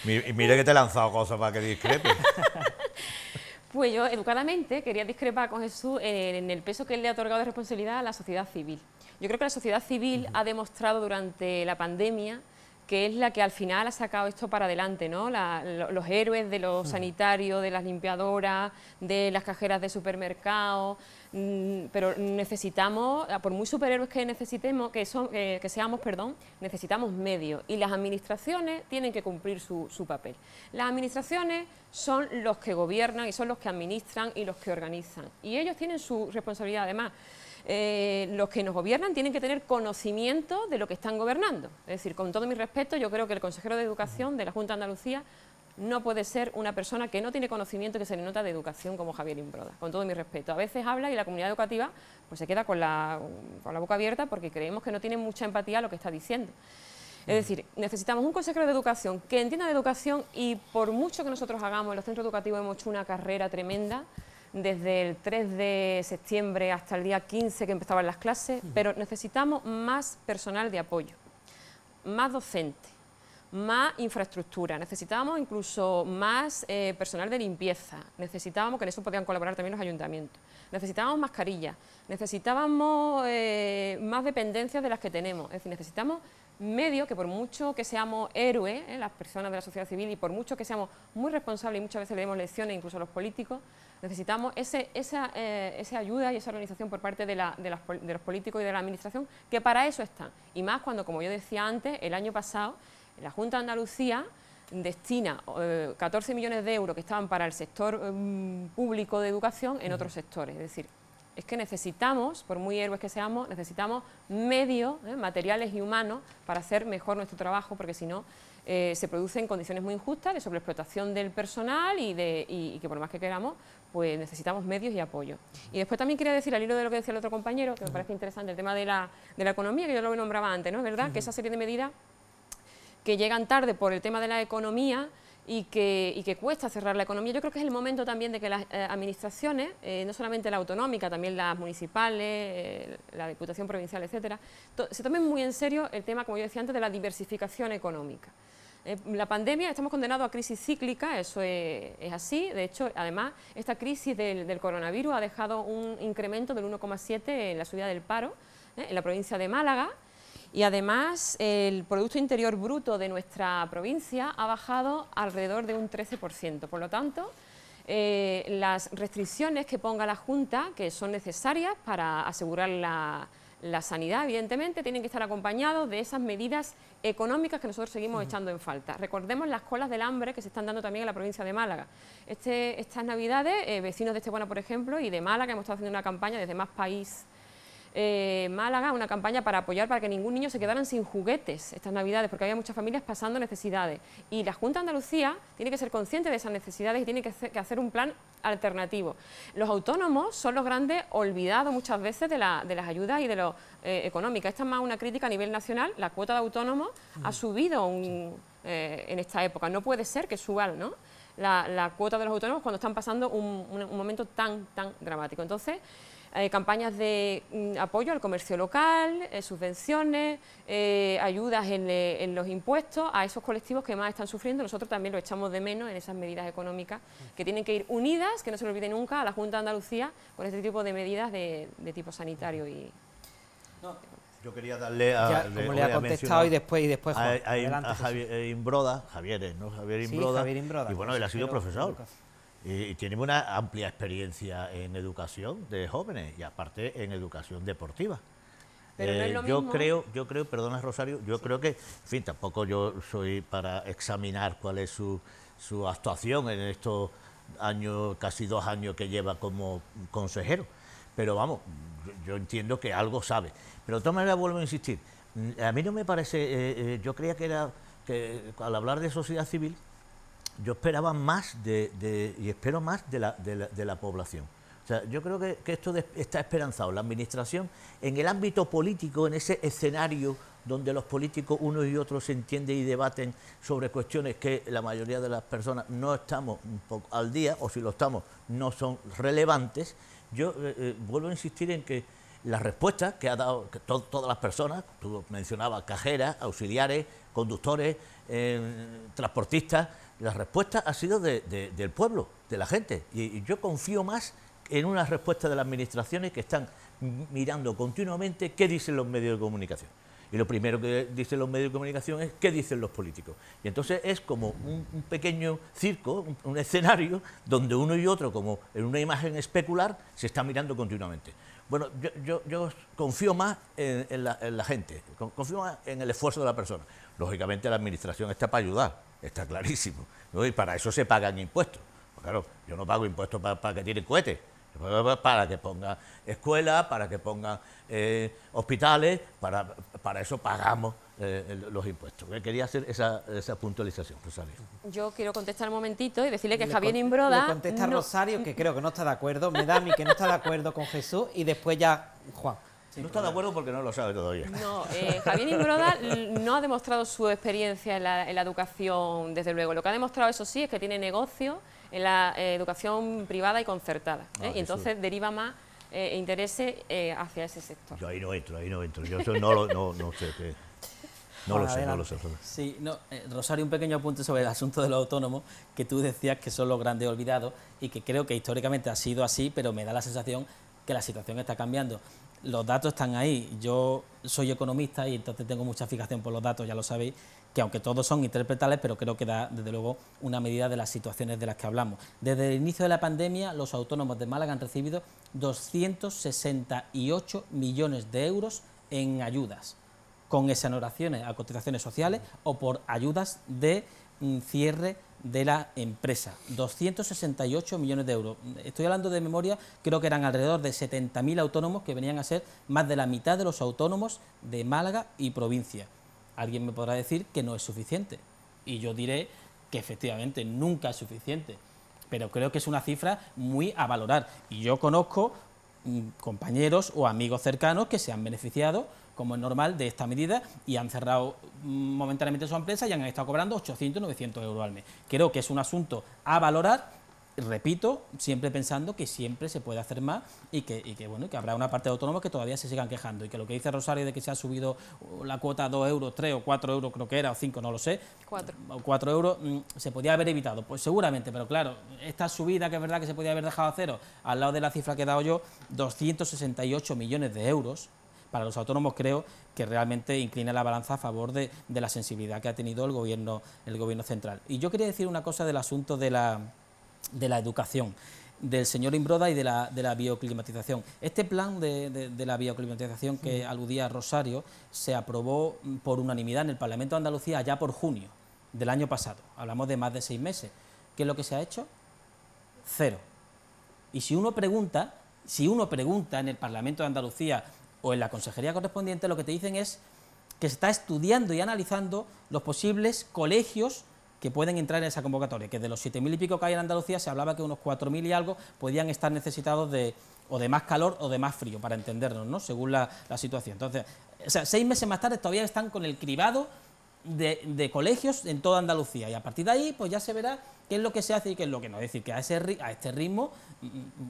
Y mira que te he lanzado cosas para que discrepe. Pues yo, educadamente, quería discrepar con Jesús en el peso que él le ha otorgado de responsabilidad a la sociedad civil. Yo creo que la sociedad civil ha demostrado durante la pandemia que es la que al final ha sacado esto para adelante, ¿no? Los héroes de los sanitarios, de las limpiadoras, de las cajeras de supermercados, pero necesitamos, por muy superhéroes que necesitemos, que seamos, necesitamos medios, y las administraciones tienen que cumplir su papel. Las administraciones son los que gobiernan y son los que administran y los que organizan, y ellos tienen su responsabilidad además. Los que nos gobiernan tienen que tener conocimiento de lo que están gobernando. Es decir, con todo mi respeto, yo creo que el consejero de Educación de la Junta de Andalucía no puede ser una persona que no tiene conocimiento, que se le nota de educación, como Javier Imbroda, con todo mi respeto. A veces habla y la comunidad educativa pues se queda con la boca abierta porque creemos que no tiene mucha empatía a lo que está diciendo. Es decir, necesitamos un consejero de educación que entienda de educación, y por mucho que nosotros hagamos, en los centros educativos hemos hecho una carrera tremenda, desde el 3 de septiembre hasta el día 15 que empezaban las clases, pero necesitamos más personal de apoyo, más docentes, más infraestructura, necesitábamos incluso más personal de limpieza, necesitábamos, que en eso podían colaborar también los ayuntamientos, necesitábamos mascarillas, necesitábamos más dependencias de las que tenemos, es decir, necesitamos medios que por mucho que seamos héroes, las personas de la sociedad civil, y por mucho que seamos muy responsables y muchas veces le demos lecciones incluso a los políticos, necesitamos esa ayuda y esa organización por parte de los políticos y de la administración, que para eso están. Y más cuando, como yo decía antes, el año pasado la Junta de Andalucía destina 14 millones de euros que estaban para el sector público de educación en otros sectores. Es decir, es que necesitamos, por muy héroes que seamos, necesitamos medios, materiales y humanos para hacer mejor nuestro trabajo, porque si no se producen condiciones muy injustas de sobreexplotación del personal y que por más que queramos, pues necesitamos medios y apoyo. Y después también quería decir, al hilo de lo que decía el otro compañero, que me parece interesante, el tema de la economía, que yo lo nombraba antes, ¿no? Es verdad que esa serie de medidas que llegan tarde por el tema de la economía y que cuesta cerrar la economía. Yo creo que es el momento también de que las administraciones, no solamente la autonómica, también las municipales, la Diputación Provincial, etcétera, se tomen muy en serio el tema, como yo decía antes, de la diversificación económica. La pandemia, estamos condenados a crisis cíclica, eso es así. De hecho, además, esta crisis del coronavirus ha dejado un incremento del 1,7 en la subida del paro, en la provincia de Málaga. Y además el Producto Interior Bruto de nuestra provincia ha bajado alrededor de un 13%. Por lo tanto, las restricciones que ponga la Junta, que son necesarias para asegurar la sanidad, evidentemente, tienen que estar acompañados de esas medidas económicas que nosotros seguimos echando en falta. Recordemos las colas del hambre que se están dando también en la provincia de Málaga. Estas Navidades, vecinos de Estepona, por ejemplo, y de Málaga, hemos estado haciendo una campaña desde Más País Málaga, una campaña para apoyar para que ningún niño se quedara sin juguetes estas Navidades, porque había muchas familias pasando necesidades. Y la Junta de Andalucía tiene que ser consciente de esas necesidades y tiene que hacer un plan alternativo. Los autónomos son los grandes olvidados muchas veces de las ayudas y de lo económicas. Esta es más una crítica a nivel nacional. La cuota de autónomos ha subido en esta época. No puede ser que suba, ¿no?, la cuota de los autónomos cuando están pasando un momento tan dramático. Entonces, campañas de apoyo al comercio local, subvenciones, ayudas en los impuestos a esos colectivos que más están sufriendo. Nosotros también lo echamos de menos en esas medidas económicas que tienen que ir unidas, que no se le olvide nunca, a la Junta de Andalucía con este tipo de medidas de tipo sanitario. Yo quería darle a... como le ha contestado y después Juan, a Javier Imbroda, Javier Imbroda, Javier Imbroda, y bueno, él ha sido profesor. Y tiene una amplia experiencia en educación de jóvenes y aparte en educación deportiva. Pero no es lo yo mismo. creo, perdona Rosario, yo creo que, en fin, tampoco yo soy para examinar cuál es su actuación en estos años, casi 2 años que lleva como consejero, pero vamos, yo entiendo que algo sabe. Pero de todas maneras vuelvo a insistir, a mí no me parece, yo creía que al hablar de sociedad civil, yo esperaba más y espero más de la población. O sea, yo creo que esto está esperanzado. La administración, en el ámbito político, en ese escenario donde los políticos unos y otros se entienden y debaten sobre cuestiones que la mayoría de las personas no estamos un poco al día, o si lo estamos, no son relevantes, yo vuelvo a insistir en que las respuestas que ha dado todas las personas, tú mencionabas cajeras, auxiliares, conductores, transportistas, la respuesta ha sido del pueblo, de la gente. Y yo confío más en una respuesta de las administraciones que están mirando continuamente qué dicen los medios de comunicación. Y lo primero que dicen los medios de comunicación es qué dicen los políticos. Y entonces es como un pequeño circo, un escenario, donde uno y otro, como en una imagen especular, se está mirando continuamente. Bueno, yo confío más en la gente, confío más en el esfuerzo de la persona. Lógicamente la administración está para ayudar, está clarísimo, ¿no? Y para eso se pagan impuestos. Pues claro, yo no pago impuestos para que tiren cohetes, para que pongan escuelas, para que pongan hospitales, para eso pagamos los impuestos. Quería hacer esa puntualización, Rosario. Yo quiero contestar un momentito y decirle que Javier Imbroda... Le contesta Rosario, que creo que no está de acuerdo, me da a mí que no está de acuerdo con Jesús, y después ya Juan. No está de acuerdo porque no lo sabe todavía. No, Javier Imbroda no ha demostrado su experiencia en la educación, desde luego. Lo que ha demostrado, eso sí, es que tiene negocio en la educación privada y concertada, y eso. entonces deriva más intereses hacia ese sector. Yo ahí no entro. Yo eso no sé qué. No lo sé. Sí, no, Rosario, un pequeño apunte sobre el asunto de los autónomos, que tú decías que son los grandes olvidados y que creo que históricamente ha sido así, pero me da la sensación que la situación está cambiando. Los datos están ahí, yo soy economista y entonces tengo mucha fijación por los datos, ya lo sabéis, que aunque todos son interpretables, pero creo que da desde luego una medida de las situaciones de las que hablamos. Desde el inicio de la pandemia, los autónomos de Málaga han recibido 268 millones de euros en ayudas, con exoneraciones a cotizaciones sociales o por ayudas de cierre de la empresa. 268 millones de euros. Estoy hablando de memoria, creo que eran alrededor de 70.000 autónomos, que venían a ser más de la mitad de los autónomos de Málaga y provincia. Alguien me podrá decir que no es suficiente, y yo diré que efectivamente nunca es suficiente, pero creo que es una cifra muy a valorar, y yo conozco compañeros o amigos cercanos que se han beneficiado, como es normal, de esta medida, y han cerrado momentáneamente su empresa y han estado cobrando 800, 900 euros al mes. Creo que es un asunto a valorar, repito, siempre pensando que siempre se puede hacer más y que bueno, que habrá una parte de autónomos que todavía se sigan quejando, y que lo que dice Rosario de que se ha subido la cuota a 2 euros, 3 o 4 euros creo que era, o 5, no lo sé, 4 euros, se podía haber evitado, pues seguramente, pero claro, esta subida que es verdad que se podía haber dejado a cero, al lado de la cifra que he dado yo, 268 millones de euros, para los autónomos creo que realmente inclina la balanza a favor de la sensibilidad que ha tenido el gobierno central. Y yo quería decir una cosa del asunto de la educación, del señor Imbroda y de la bioclimatización. Este plan de la bioclimatización que aludía Rosario se aprobó por unanimidad en el Parlamento de Andalucía allá por junio del año pasado. Hablamos de más de 6 meses. ¿Qué es lo que se ha hecho? Cero. Y si uno pregunta en el Parlamento de Andalucía o en la consejería correspondiente, lo que te dicen es que se está estudiando y analizando los posibles colegios que pueden entrar en esa convocatoria, que de los 7.000 y pico que hay en Andalucía se hablaba que unos 4.000 y algo podían estar necesitados de más calor o de más frío, para entendernos, ¿no?, según la situación. Entonces, o sea, 6 meses más tarde todavía están con el cribado de colegios en toda Andalucía, y a partir de ahí pues ya se verá qué es lo que se hace y qué es lo que no. Es decir, que a este ritmo,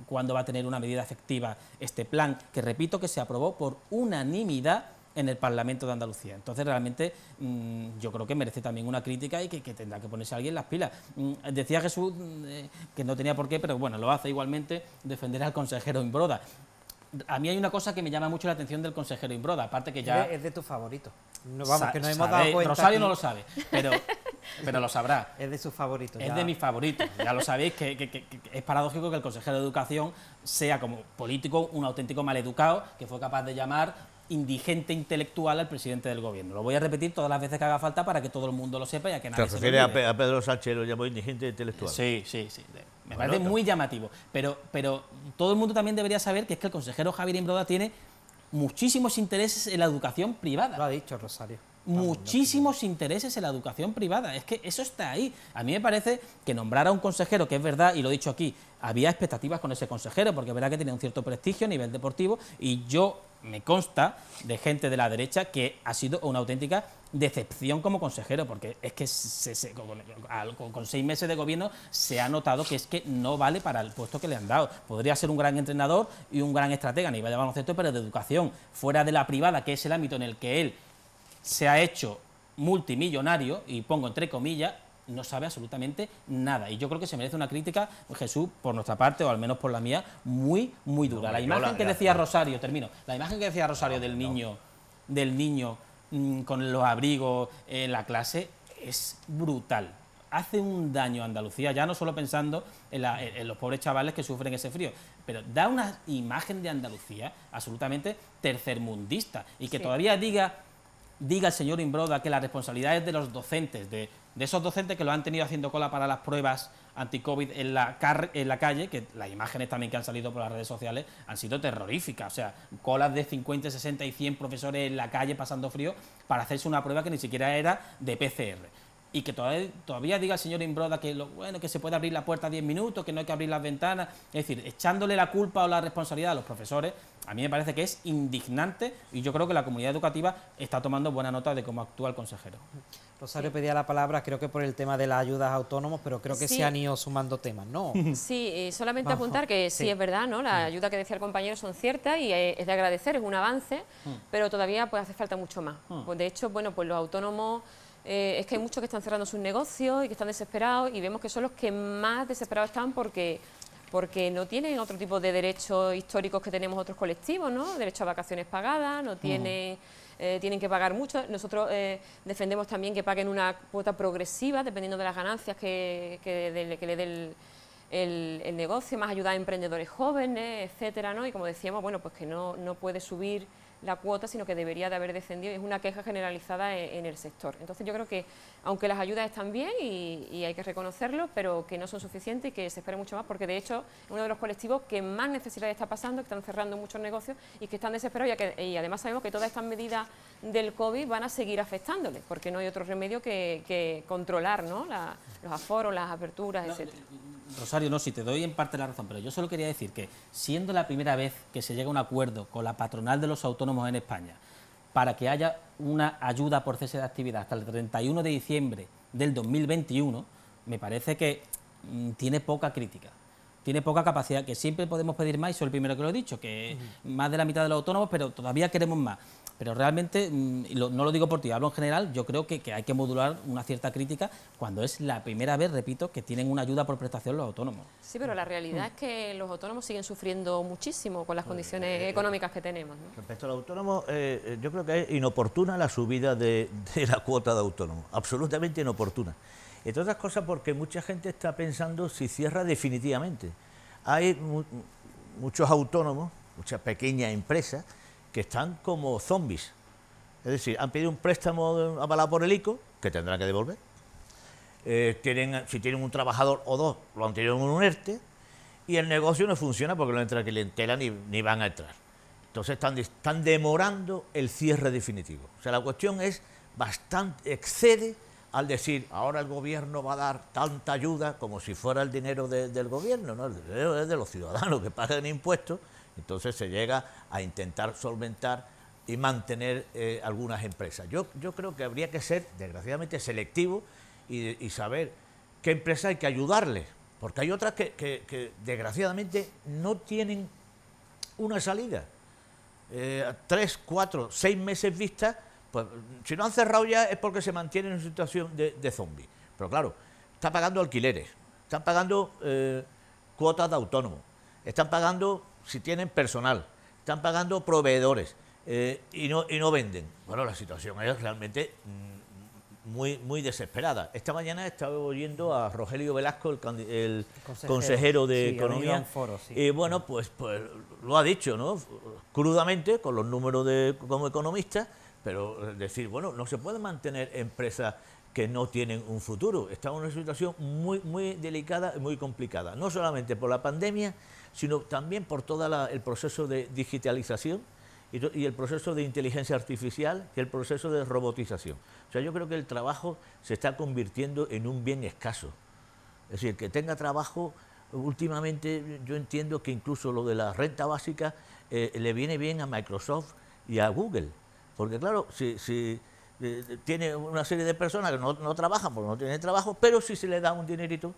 ¿cuándo va a tener una medida efectiva este plan, que repito que se aprobó por unanimidad en el Parlamento de Andalucía? Entonces realmente yo creo que merece también una crítica y que tendrá que ponerse alguien las pilas. Decía Jesús que no tenía por qué, pero bueno, lo hace igualmente, defender al consejero Imbroda. A mí hay una cosa que me llama mucho la atención del consejero Imbroda, aparte que ya... Es de tu favorito. No, vamos, que nos hemos dado cuenta. Rosario aquí. no lo sabe, pero lo sabrá. Es de sus favoritos. Es de mis favoritos. Ya lo sabéis que es paradójico que el consejero de Educación sea, como político, un auténtico maleducado que fue capaz de llamar indigente intelectual al presidente del gobierno. Lo voy a repetir todas las veces que haga falta para que todo el mundo lo sepa y a que nadie se lo olvide. ¿Te refieres a Pedro Sánchez, lo llamó indigente intelectual? Sí. Me parece muy llamativo. Pero todo el mundo también debería saber que es que el consejero Javier Imbroda tiene muchísimos intereses en la educación privada. Lo ha dicho Rosario. Muchísimos intereses en la educación privada, es que eso está ahí. A mí me parece que nombrar a un consejero, que es verdad, y lo he dicho aquí, había expectativas con ese consejero, porque es verdad que tenía un cierto prestigio a nivel deportivo, y yo me consta de gente de la derecha que ha sido una auténtica decepción como consejero, porque es que con 6 meses de gobierno se ha notado que es que no vale para el puesto que le han dado. Podría ser un gran entrenador y un gran estratega a nivel de baloncesto, pero de educación, fuera de la privada, que es el ámbito en el que él se ha hecho multimillonario, y pongo entre comillas, no sabe absolutamente nada. Y yo creo que se merece una crítica, Jesús, por nuestra parte, o al menos por la mía, muy, muy dura. La imagen que decía Rosario, termino, la imagen que decía Rosario del niño con los abrigos en la clase es brutal. Hace un daño a Andalucía, ya no solo pensando en los pobres chavales que sufren ese frío, pero da una imagen de Andalucía absolutamente tercermundista, y que todavía diga el señor Imbroda que la responsabilidad es de los docentes, de esos docentes que lo han tenido haciendo cola para las pruebas anti-COVID en la calle, que las imágenes también que han salido por las redes sociales han sido terroríficas. O sea, colas de 50, 60 y 100 profesores en la calle pasando frío para hacerse una prueba que ni siquiera era de PCR. y que todavía diga el señor Imbroda que bueno, que se puede abrir la puerta 10 minutos, que no hay que abrir las ventanas, es decir, echándole la culpa o la responsabilidad a los profesores, a mí me parece que es indignante y yo creo que la comunidad educativa está tomando buena nota de cómo actúa el consejero. Rosario pedía la palabra, creo que por el tema de las ayudas a autónomos, pero creo que Sí. se han ido sumando temas, ¿no? Sí, solamente Vamos, apuntar que sí, sí. es verdad, ¿no? La ayuda que decía el compañero son ciertas y es de agradecer, es un avance, pero todavía pues hace falta mucho más. Pues, de hecho, bueno, pues los autónomos, es que hay muchos que están cerrando sus negocios y que están desesperados y vemos que son los que más desesperados están porque no tienen otro tipo de derechos históricos que tenemos otros colectivos, ¿no? Derecho a vacaciones pagadas, no tienen... tienen que pagar mucho. Nosotros defendemos también que paguen una cuota progresiva, dependiendo de las ganancias que le dé el negocio, más ayuda a emprendedores jóvenes, etcétera, ¿no? Y como decíamos, bueno, pues que no puede subir la cuota, sino que debería de haber descendido. Es una queja generalizada en el sector. Entonces yo creo que, aunque las ayudas están bien y hay que reconocerlo, pero que no son suficientes y que se espera mucho más, porque de hecho es uno de los colectivos que más necesidad está pasando, que están cerrando muchos negocios y que están desesperados, y además sabemos que todas estas medidas del COVID van a seguir afectándoles, porque no hay otro remedio que controlar, ¿no? Los aforos, las aperturas, etcétera. Rosario, no, si te doy en parte la razón, pero yo solo quería decir que, siendo la primera vez que se llega a un acuerdo con la patronal de los autónomos en España para que haya una ayuda por cese de actividad hasta el 31 de diciembre del 2021, me parece que tiene poca crítica, tiene poca capacidad, que siempre podemos pedir más, y soy el primero que lo he dicho, que más de la mitad de los autónomos, pero todavía queremos más. Pero realmente, no lo digo por ti, hablo en general, yo creo que hay que modular una cierta crítica cuando es la primera vez, repito, que tienen una ayuda por prestación los autónomos. Sí, pero la realidad es que los autónomos siguen sufriendo muchísimo con las condiciones económicas que tenemos, ¿no? Respecto al autónomo, yo creo que es inoportuna la subida de la cuota de autónomo, absolutamente inoportuna. Entre otras cosas porque mucha gente está pensando si cierra definitivamente. Hay muchos autónomos, muchas pequeñas empresas, que están como zombies. Es decir, han pedido un préstamo avalado por el ICO, que tendrán que devolver. Si tienen un trabajador o dos, lo han tenido en un ERTE, y el negocio no funciona porque no entra clientela ni van a entrar. Entonces están demorando el cierre definitivo. O sea, la cuestión es bastante, excede al decir, ahora el gobierno va a dar tanta ayuda como si fuera el dinero del gobierno, ¿no? El dinero es de los ciudadanos que pagan impuestos. Entonces se llega a intentar solventar y mantener algunas empresas. Yo creo que habría que ser, desgraciadamente, selectivo y saber qué empresa hay que ayudarles, porque hay otras que desgraciadamente no tienen una salida. 3, 4, 6 meses vista, pues si no han cerrado ya es porque se mantienen en una situación de zombie. Pero claro, están pagando alquileres, están pagando cuotas de autónomos, están pagando, si tienen personal, están pagando proveedores y no venden. Bueno, la situación es realmente muy desesperada. Esta mañana he estado oyendo a Rogelio Velasco, el consejero de Economía, foro, sí. y bueno, pues lo ha dicho, ¿no? Crudamente, con los números como economista, pero decir, bueno, no se pueden mantener empresas que no tienen un futuro. Estamos en una situación muy delicada y muy complicada, no solamente por la pandemia, sino también por todo el proceso de digitalización y el proceso de inteligencia artificial y el proceso de robotización. O sea, yo creo que el trabajo se está convirtiendo en un bien escaso. Es decir, que tenga trabajo, últimamente yo entiendo que incluso lo de la renta básica le viene bien a Microsoft y a Google. Porque claro, si tiene una serie de personas que no trabajan porque no tienen trabajo, pero sí se les da un dinerito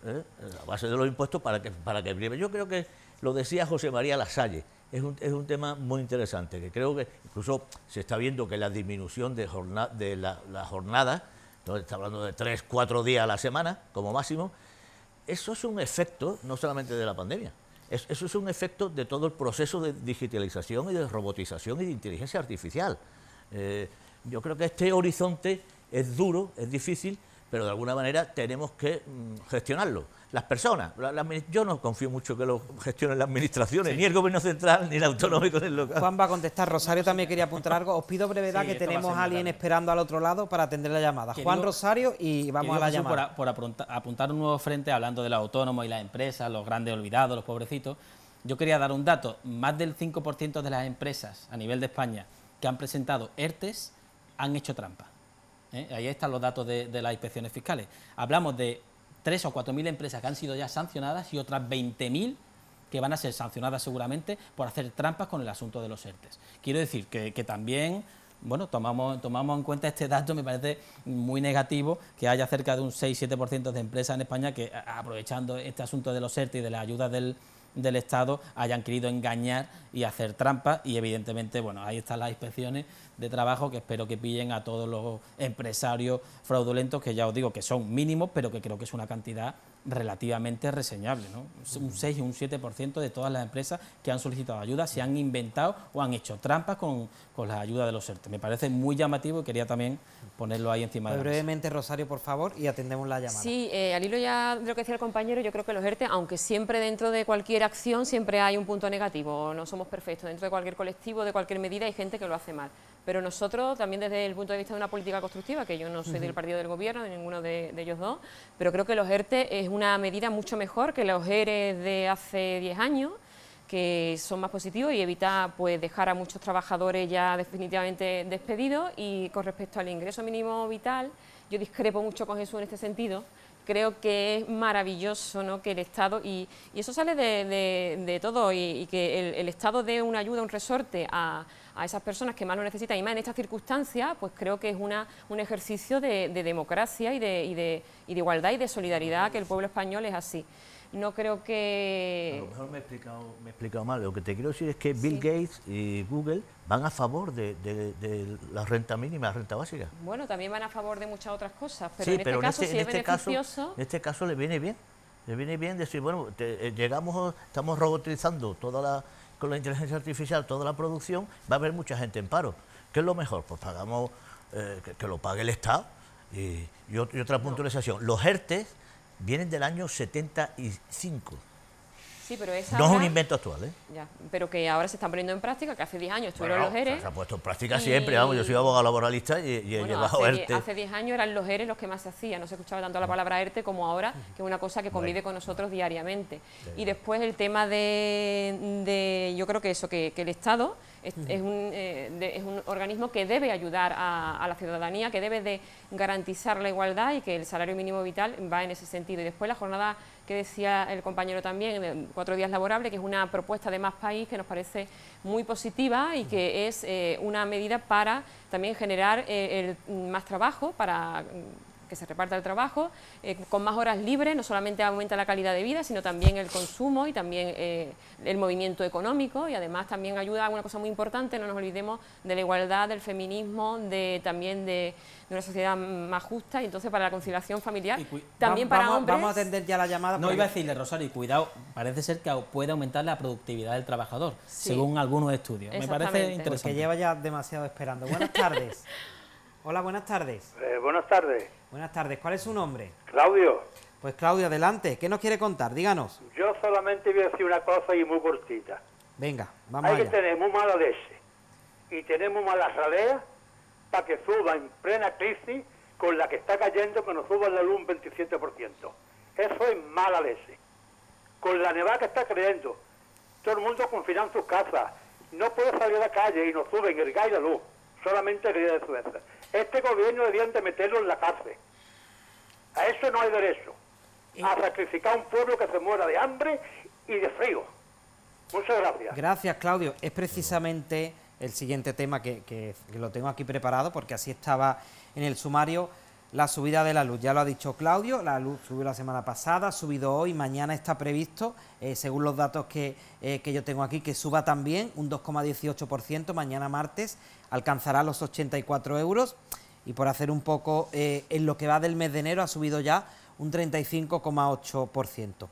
a base de los impuestos para que vive. Yo creo que lo decía José María Lasalle, es un tema muy interesante, que creo que incluso se está viendo que la disminución de la jornada, entonces está hablando de 3, 4 días a la semana como máximo, eso es un efecto no solamente de la pandemia, eso es un efecto de todo el proceso de digitalización y de robotización y de inteligencia artificial. Yo creo que este horizonte es duro, es difícil, pero de alguna manera tenemos que gestionarlo. Las personas, yo no confío mucho que lo gestionen las administraciones, ni el gobierno central, ni el autonómico, ni el local. Juan va a contestar. Rosario también quería apuntar algo. Os pido brevedad, que tenemos a alguien esperando al otro lado para atender la llamada. Juan, Rosario, y vamos a la llamada. Por apuntar un nuevo frente, hablando de los autónomos y las empresas, los grandes olvidados, los pobrecitos, yo quería dar un dato. Más del 5% de las empresas a nivel de España que han presentado ERTES han hecho trampa. Ahí están los datos de las inspecciones fiscales. Hablamos de 3 o 4.000 empresas que han sido ya sancionadas y otras 20.000 que van a ser sancionadas seguramente por hacer trampas con el asunto de los ERTEs. Quiero decir que también, bueno, tomamos en cuenta este dato. Me parece muy negativo que haya cerca de un 6-7% de empresas en España que, aprovechando este asunto de los ERTE y de la ayuda del Estado, hayan querido engañar y hacer trampas, y evidentemente, bueno, ahí están las inspecciones de trabajo que espero que pillen a todos los empresarios fraudulentos, que ya os digo que son mínimos, pero que creo que es una cantidad relativamente reseñable, ¿no? Un 6 y un 7% de todas las empresas que han solicitado ayuda se han inventado o han hecho trampas con la ayuda de los ERTE. Me parece muy llamativo y quería también ponerlo ahí encima de la mesa. Brevemente, Rosario, por favor, y atendemos la llamada. Sí, al hilo ya de lo que decía el compañero, yo creo que los ERTE, aunque siempre dentro de cualquier acción siempre hay un punto negativo, no somos perfectos, dentro de cualquier colectivo, de cualquier medida hay gente que lo hace mal, pero nosotros también desde el punto de vista de una política constructiva, que yo no soy del partido del gobierno, de ninguno de ellos dos, pero creo que los ERTE es una medida mucho mejor que los ERE de hace 10 años, que son más positivos y evita pues dejar a muchos trabajadores ya definitivamente despedidos. Y con respecto al ingreso mínimo vital, yo discrepo mucho con Jesús en este sentido. Creo que es maravilloso, ¿no?, que el Estado, y eso sale de todo, y que el Estado dé una ayuda, un resorte a esas personas que más lo necesitan, y más en estas circunstancias, pues creo que es un ejercicio de democracia y de igualdad y de solidaridad, que el pueblo español es así. No creo que... A lo mejor me he explicado mal. Lo que te quiero decir es que Bill Gates y Google van a favor de la renta mínima, la renta básica. Bueno, también van a favor de muchas otras cosas, pero sí, en este caso, si es beneficioso... En este caso le viene bien decir, bueno, estamos robotizando con la inteligencia artificial toda la producción, va a haber mucha gente en paro. ¿Qué es lo mejor? Pues pagamos, que lo pague el Estado. Y otra puntualización, los ERTE vienen del año 75. Sí, pero no es un invento actual, ¿eh? Ya, pero que ahora se están poniendo en práctica, que hace 10 años estuvieron los ERE. Se ha puesto en práctica siempre, vamos, yo soy abogado laboralista y he llevado ERTE. Hace 10 años eran los ERE los que más se hacían, no se escuchaba tanto la palabra ERTE como ahora, que es una cosa que convive con nosotros diariamente. Y después el tema yo creo que eso, que el Estado es un organismo que debe ayudar a la ciudadanía, que debe de garantizar la igualdad, y que el salario mínimo vital va en ese sentido. Y después la jornada que decía el compañero también, 4 días laborables, que es una propuesta de Más País que nos parece muy positiva y que es una medida para también generar más trabajo, para que se reparta el trabajo, con más horas libres. No solamente aumenta la calidad de vida, sino también el consumo y también el movimiento económico, y además también ayuda a una cosa muy importante, no nos olvidemos de la igualdad, del feminismo, también de una sociedad más justa, y entonces para la conciliación familiar, también para hombres... Vamos a atender ya la llamada. No, iba a decirle, Rosario, y cuidado, parece ser que puede aumentar la productividad del trabajador, sí, según algunos estudios. Me parece interesante. Porque lleva ya demasiado esperando. Buenas tardes. Hola, buenas tardes. Buenas tardes. Buenas tardes. ¿Cuál es su nombre? Claudio. Pues Claudio, adelante. ¿Qué nos quiere contar? Díganos. Yo solamente voy a decir una cosa y muy cortita. Venga, vamos allá. Hay que tener muy mala leche y tenemos malas raleas para que suba en plena crisis con la que está cayendo, que nos suba la luz un 27%. Eso es mala leche. Con la nevada que está creyendo, todo el mundo confinado en sus casas, no puede salir a la calle y nos suben el gas y la luz, solamente el día de Suecia. Este gobierno debían de meterlo en la cárcel. A eso no hay derecho. A sacrificar a un pueblo que se muera de hambre y de frío. Muchas gracias. Gracias, Claudio. Es precisamente el siguiente tema que lo tengo aquí preparado, porque así estaba en el sumario. La subida de la luz, ya lo ha dicho Claudio, la luz subió la semana pasada, ha subido hoy, mañana está previsto, según los datos que yo tengo aquí, que suba también un 2,18%, mañana martes alcanzará los 84 euros, y por hacer un poco, en lo que va del mes de enero ha subido ya un 35,8%.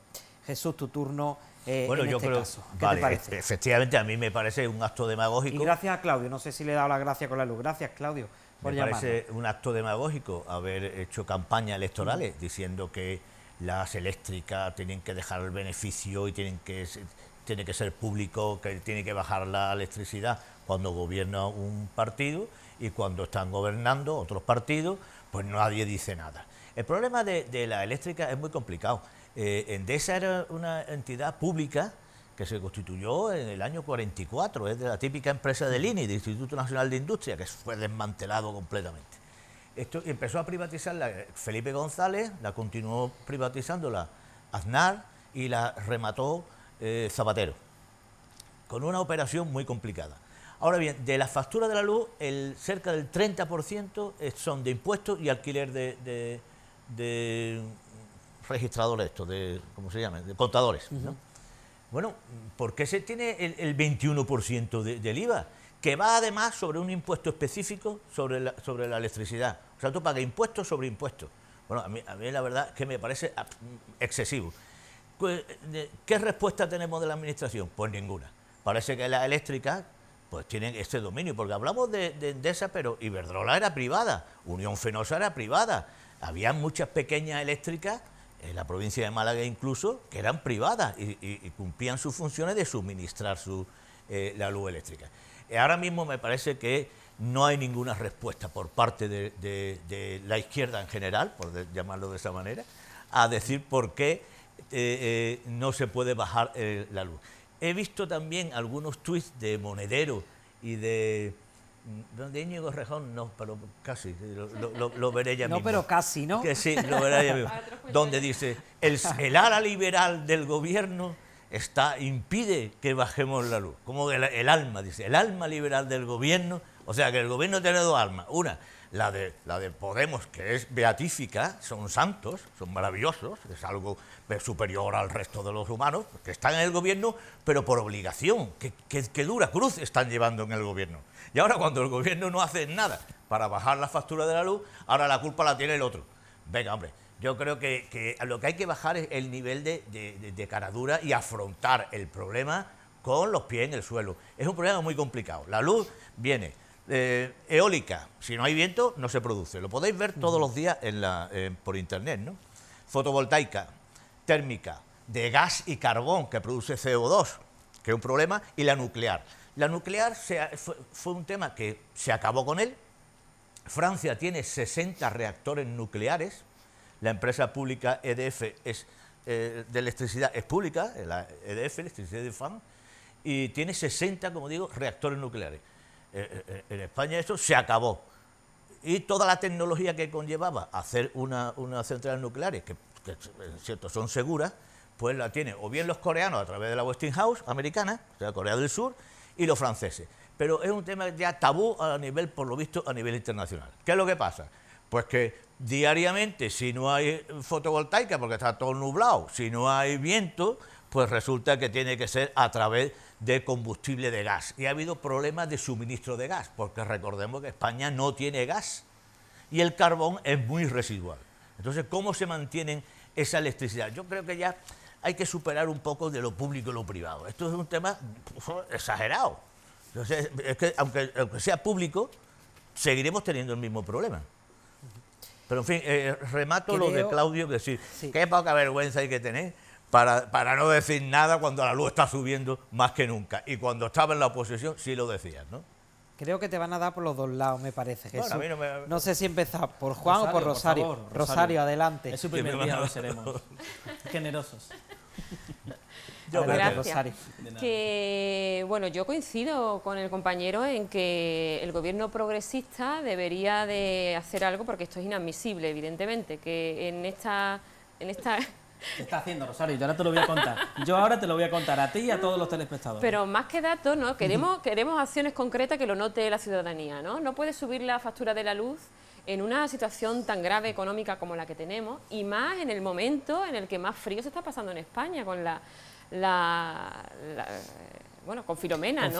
Jesús, tu turno. Bueno, en yo este creo, caso. ¿Qué vale, te parece? Efectivamente, a mí me parece un acto demagógico. Y gracias a Claudio, no sé si le he dado la gracia con la luz. Gracias, Claudio, por llamarnos. Me parece un acto demagógico haber hecho campañas electorales diciendo que las eléctricas tienen que dejar el beneficio y tiene que ser público, que tiene que bajar la electricidad cuando gobierna un partido, y cuando están gobernando otros partidos, pues nadie dice nada. El problema de la eléctrica es muy complicado. Endesa era una entidad pública que se constituyó en el año 44, es de la típica empresa del INI, del Instituto Nacional de Industria, que fue desmantelado completamente. Esto empezó a privatizarla Felipe González, la continuó privatizándola Aznar y la remató Zapatero, con una operación muy complicada. Ahora bien, de las facturas de la luz, cerca del 30% son de impuestos y alquiler de registradores, ¿cómo se llaman? De contadores, ¿no? Bueno, ¿por qué se tiene el 21% del IVA? Que va además sobre un impuesto específico sobre la electricidad. O sea, tú pagas impuestos sobre impuestos. Bueno, a mí la verdad es que me parece excesivo. ¿Qué respuesta tenemos de la Administración? Pues ninguna. Parece que las eléctricas pues tienen este dominio, porque hablamos de Endesa, pero Iberdrola era privada, Unión Fenosa era privada, había muchas pequeñas eléctricas, en la provincia de Málaga incluso, que eran privadas y cumplían sus funciones de suministrar la luz eléctrica. Ahora mismo me parece que no hay ninguna respuesta por parte de la izquierda en general, por llamarlo de esa manera, a decir por qué no se puede bajar la luz. He visto también algunos tuits de Monedero y de Íñigo Rejón, no, pero casi, lo veré ya mismo. No, pero casi, ¿no? Que sí, lo veré ya mismo. Donde dice, el ala liberal del gobierno impide que bajemos la luz. Como el alma, dice, el alma liberal del gobierno, o sea que el gobierno tiene dos almas. Una, la de Podemos, que es beatífica, son santos, son maravillosos, es algo superior al resto de los humanos, que están en el gobierno, pero por obligación, que dura cruz están llevando en el gobierno. Y ahora cuando el gobierno no hace nada para bajar la factura de la luz, ahora la culpa la tiene el otro. Venga, hombre, yo creo que lo que hay que bajar es el nivel de caradura y afrontar el problema con los pies en el suelo. Es un problema muy complicado. La luz viene eólica, si no hay viento no se produce. Lo podéis ver todos los días por internet, ¿no? Fotovoltaica, térmica, de gas y carbón, que produce CO2, que es un problema, y la nuclear. La nuclear fue un tema que se acabó con él. Francia tiene 60 reactores nucleares. La empresa pública EDF de electricidad es pública, la EDF, Electricidad de France, y tiene 60, como digo, reactores nucleares. En España eso se acabó. Y toda la tecnología que conllevaba hacer una central nucleares, que es cierto, son seguras, pues la tienen o bien los coreanos a través de la Westinghouse americana, o sea, Corea del Sur, y los franceses. Pero es un tema ya tabú por lo visto, a nivel internacional. ¿Qué es lo que pasa? Pues que diariamente, si no hay fotovoltaica, porque está todo nublado, si no hay viento, pues resulta que tiene que ser a través de combustible de gas. Y ha habido problemas de suministro de gas, porque recordemos que España no tiene gas y el carbón es muy residual. Entonces, ¿cómo se mantienen esa electricidad? Yo creo que ya hay que superar un poco de lo público y lo privado. Esto es un tema exagerado. Entonces, es que aunque sea público, seguiremos teniendo el mismo problema. Pero en fin, remato lo de Claudio, que decir, sí, qué poca vergüenza hay que tener para no decir nada cuando la luz está subiendo más que nunca. Y cuando estaba en la oposición sí lo decías, ¿no? Creo que te van a dar por los dos lados, me parece, Jesús. Bueno, a mí no sé si empezar por Juan o por Rosario. Por favor, Rosario, adelante. Es su primer día, hoy seremos generosos. Gracias. Rosario. Que, bueno, yo coincido con el compañero en que el gobierno progresista debería de hacer algo, porque esto es inadmisible, evidentemente, que en esta ¿Qué está haciendo, Rosario? Yo ahora te lo voy a contar. Yo ahora te lo voy a contar a ti y a todos los telespectadores. Pero más que datos, ¿no? Queremos acciones concretas que lo note la ciudadanía, ¿no? No puede subir la factura de la luz en una situación tan grave económica como la que tenemos, y más en el momento en el que más frío se está pasando en España, con bueno, con Filomena, ¿no?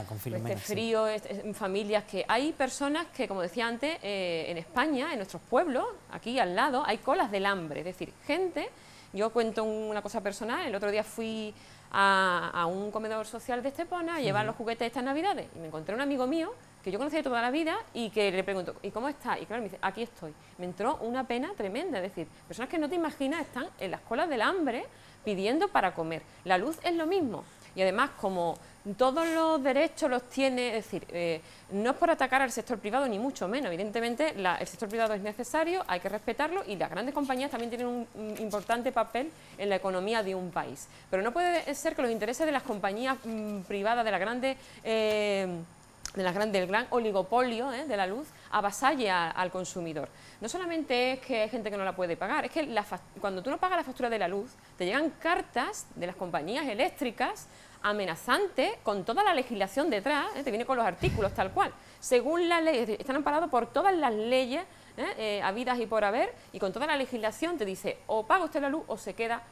Con Filomena. Este frío, en familias que... Hay personas que, como decía antes, en España, en nuestros pueblos, aquí al lado, hay colas del hambre. Es decir, gente... Yo cuento una cosa personal. El otro día fui a un comedor social de Estepona a llevar los juguetes de estas Navidades y me encontré un amigo mío que yo conocí de toda la vida y que le pregunto, ¿y cómo está? Y claro, me dice, aquí estoy. Me entró una pena tremenda. Es decir, personas que no te imaginas están en las colas del hambre pidiendo para comer. La luz es lo mismo. Y además, como todos los derechos los tiene, es decir, no es por atacar al sector privado, ni mucho menos. Evidentemente, el sector privado es necesario, hay que respetarlo, y las grandes compañías también tienen un importante papel en la economía de un país. Pero no puede ser que los intereses de las compañías privadas, del gran oligopolio de la luz, avasalle al consumidor. No solamente es que hay gente que no la puede pagar, es que cuando tú no pagas la factura de la luz, te llegan cartas de las compañías eléctricas amenazantes con toda la legislación detrás, te viene con los artículos tal cual, según la ley, están amparados por todas las leyes habidas y por haber, y con toda la legislación te dice o paga usted la luz o se queda,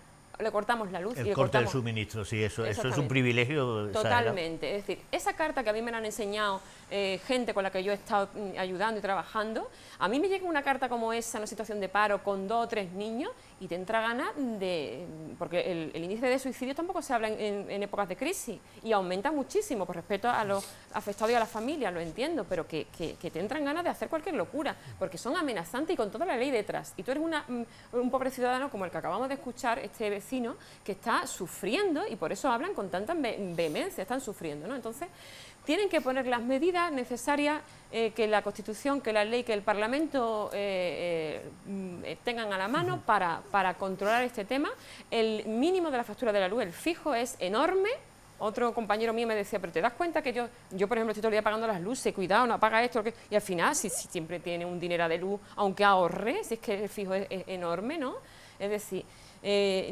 le cortamos la luz. El y le corte cortamos del suministro, sí, eso es un privilegio. Totalmente, es decir, esa carta que a mí me la han enseñado gente con la que yo he estado ayudando y trabajando, a mí me llega una carta como esa en una situación de paro con 2 o 3 niños y te entra ganas de... porque el índice de suicidio tampoco se habla en épocas de crisis y aumenta muchísimo con respecto a los afectados y a las familias, lo entiendo, pero que te entran ganas de hacer cualquier locura, porque son amenazantes y con toda la ley detrás. Y tú eres un pobre ciudadano como el que acabamos de escuchar, este vecino, que está sufriendo y por eso hablan con tanta vehemencia, están sufriendo, ¿no? Entonces, tienen que poner las medidas necesarias que la Constitución, que la ley, que el Parlamento tengan a la mano para controlar este tema. El mínimo de la factura de la luz, el fijo, es enorme. Otro compañero mío me decía, pero ¿te das cuenta que yo por ejemplo, estoy todo el día pagando las luces, cuidado, no apaga esto? Y al final, si siempre tiene un dinero de luz, aunque ahorre, si es que el fijo es enorme, ¿no? Es decir...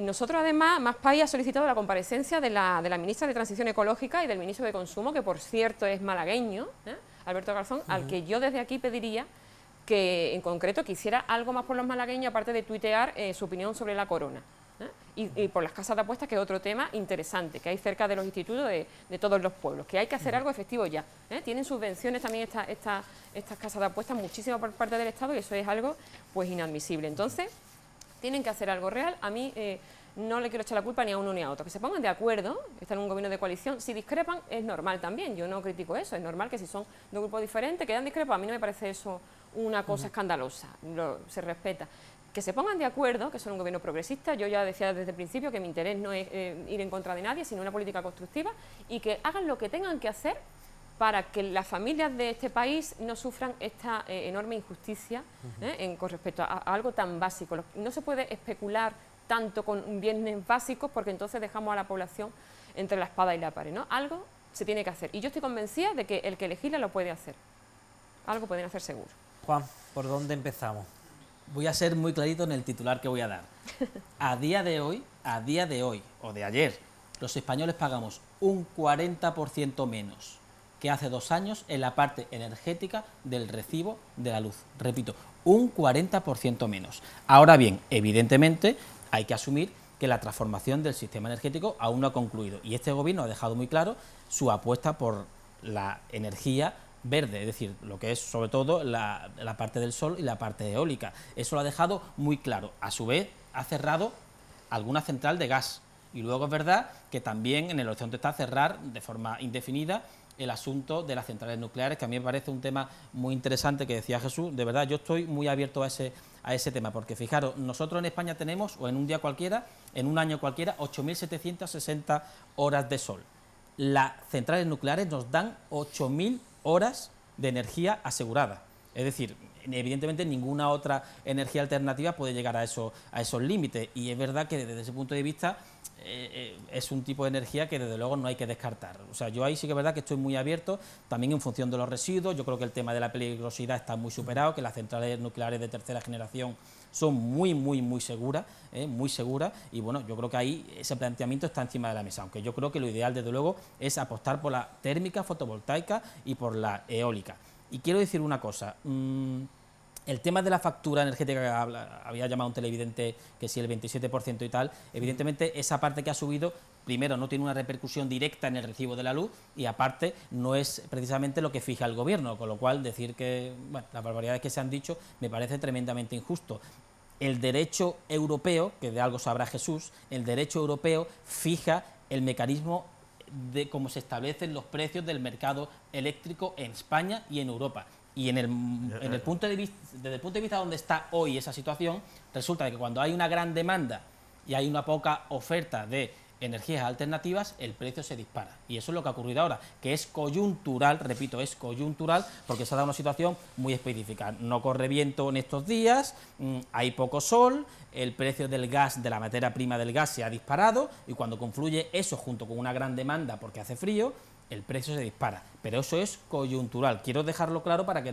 nosotros además, Más País ha solicitado la comparecencia de la ministra de Transición Ecológica y del ministro de Consumo, que por cierto es malagueño, Alberto Garzón, al que yo desde aquí pediría que en concreto que hiciera algo más por los malagueños, aparte de tuitear su opinión sobre la corona. Y por las casas de apuestas, que es otro tema interesante, que hay cerca de los institutos de todos los pueblos, que hay que hacer algo efectivo ya. Tienen subvenciones también estas casas de apuestas, muchísimas por parte del Estado, y eso es algo pues inadmisible. Entonces, tienen que hacer algo real. A mí no le quiero echar la culpa ni a uno ni a otro. Que se pongan de acuerdo, están en un gobierno de coalición. Si discrepan, es normal también. Yo no critico eso. Es normal que si son de grupos diferentes, que hayan discrepado. A mí no me parece eso una cosa escandalosa. Se respeta. Que se pongan de acuerdo, que son un gobierno progresista. Yo ya decía desde el principio que mi interés no es ir en contra de nadie, sino una política constructiva, y que hagan lo que tengan que hacer para que las familias de este país no sufran esta enorme injusticia con respecto a algo tan básico. No se puede especular tanto con bienes básicos, porque entonces dejamos a la población entre la espada y la pared, ¿no? Algo se tiene que hacer. Y yo estoy convencida de que el que legisla lo puede hacer. Algo pueden hacer seguro. Juan, ¿por dónde empezamos? Voy a ser muy clarito en el titular que voy a dar. A día de hoy, o de ayer, los españoles pagamos un 40% menos que hace 2 años en la parte energética del recibo de la luz. Repito, un 40% menos. Ahora bien, evidentemente hay que asumir que la transformación del sistema energético aún no ha concluido, y este gobierno ha dejado muy claro su apuesta por la energía verde, es decir, lo que es sobre todo la parte del sol y la parte eólica. Eso lo ha dejado muy claro. A su vez, ha cerrado alguna central de gas, y luego es verdad que también en el horizonte está cerrar de forma indefinida el asunto de las centrales nucleares, que a mí me parece un tema muy interesante que decía Jesús. De verdad, yo estoy muy abierto a ese tema, porque fijaros, nosotros en España tenemos, o en un día cualquiera, en un año cualquiera, 8.760 horas de sol. Las centrales nucleares nos dan 8.000 horas de energía asegurada. Es decir, evidentemente ninguna otra energía alternativa puede llegar a esos límites, y es verdad que desde ese punto de vista es un tipo de energía que desde luego no hay que descartar. O sea, yo ahí sí que es verdad que estoy muy abierto, también en función de los residuos. Yo creo que el tema de la peligrosidad está muy superado, que las centrales nucleares de tercera generación son muy seguras, y bueno, yo creo que ahí ese planteamiento está encima de la mesa, aunque yo creo que lo ideal desde luego es apostar por la térmica, fotovoltaica y por la eólica. Y quiero decir una cosa, el tema de la factura energética que había llamado un televidente que sí, el 27% y tal, evidentemente esa parte que ha subido, primero no tiene una repercusión directa en el recibo de la luz, y aparte no es precisamente lo que fija el gobierno, con lo cual decir que, bueno, las barbaridades que se han dicho me parece tremendamente injusto. El derecho europeo, que de algo sabrá Jesús, el derecho europeo fija el mecanismo de cómo se establecen los precios del mercado eléctrico en España y en Europa. Y desde el punto de vista donde está hoy esa situación, resulta que cuando hay una gran demanda y hay una poca oferta de energías alternativas, el precio se dispara. Y eso es lo que ha ocurrido ahora, que es coyuntural, repito, es coyuntural, porque se ha dado una situación muy específica. No corre viento en estos días, hay poco sol, el precio del gas, de la materia prima del gas, se ha disparado, y cuando confluye eso junto con una gran demanda porque hace frío, el precio se dispara. Pero eso es coyuntural. Quiero dejarlo claro para que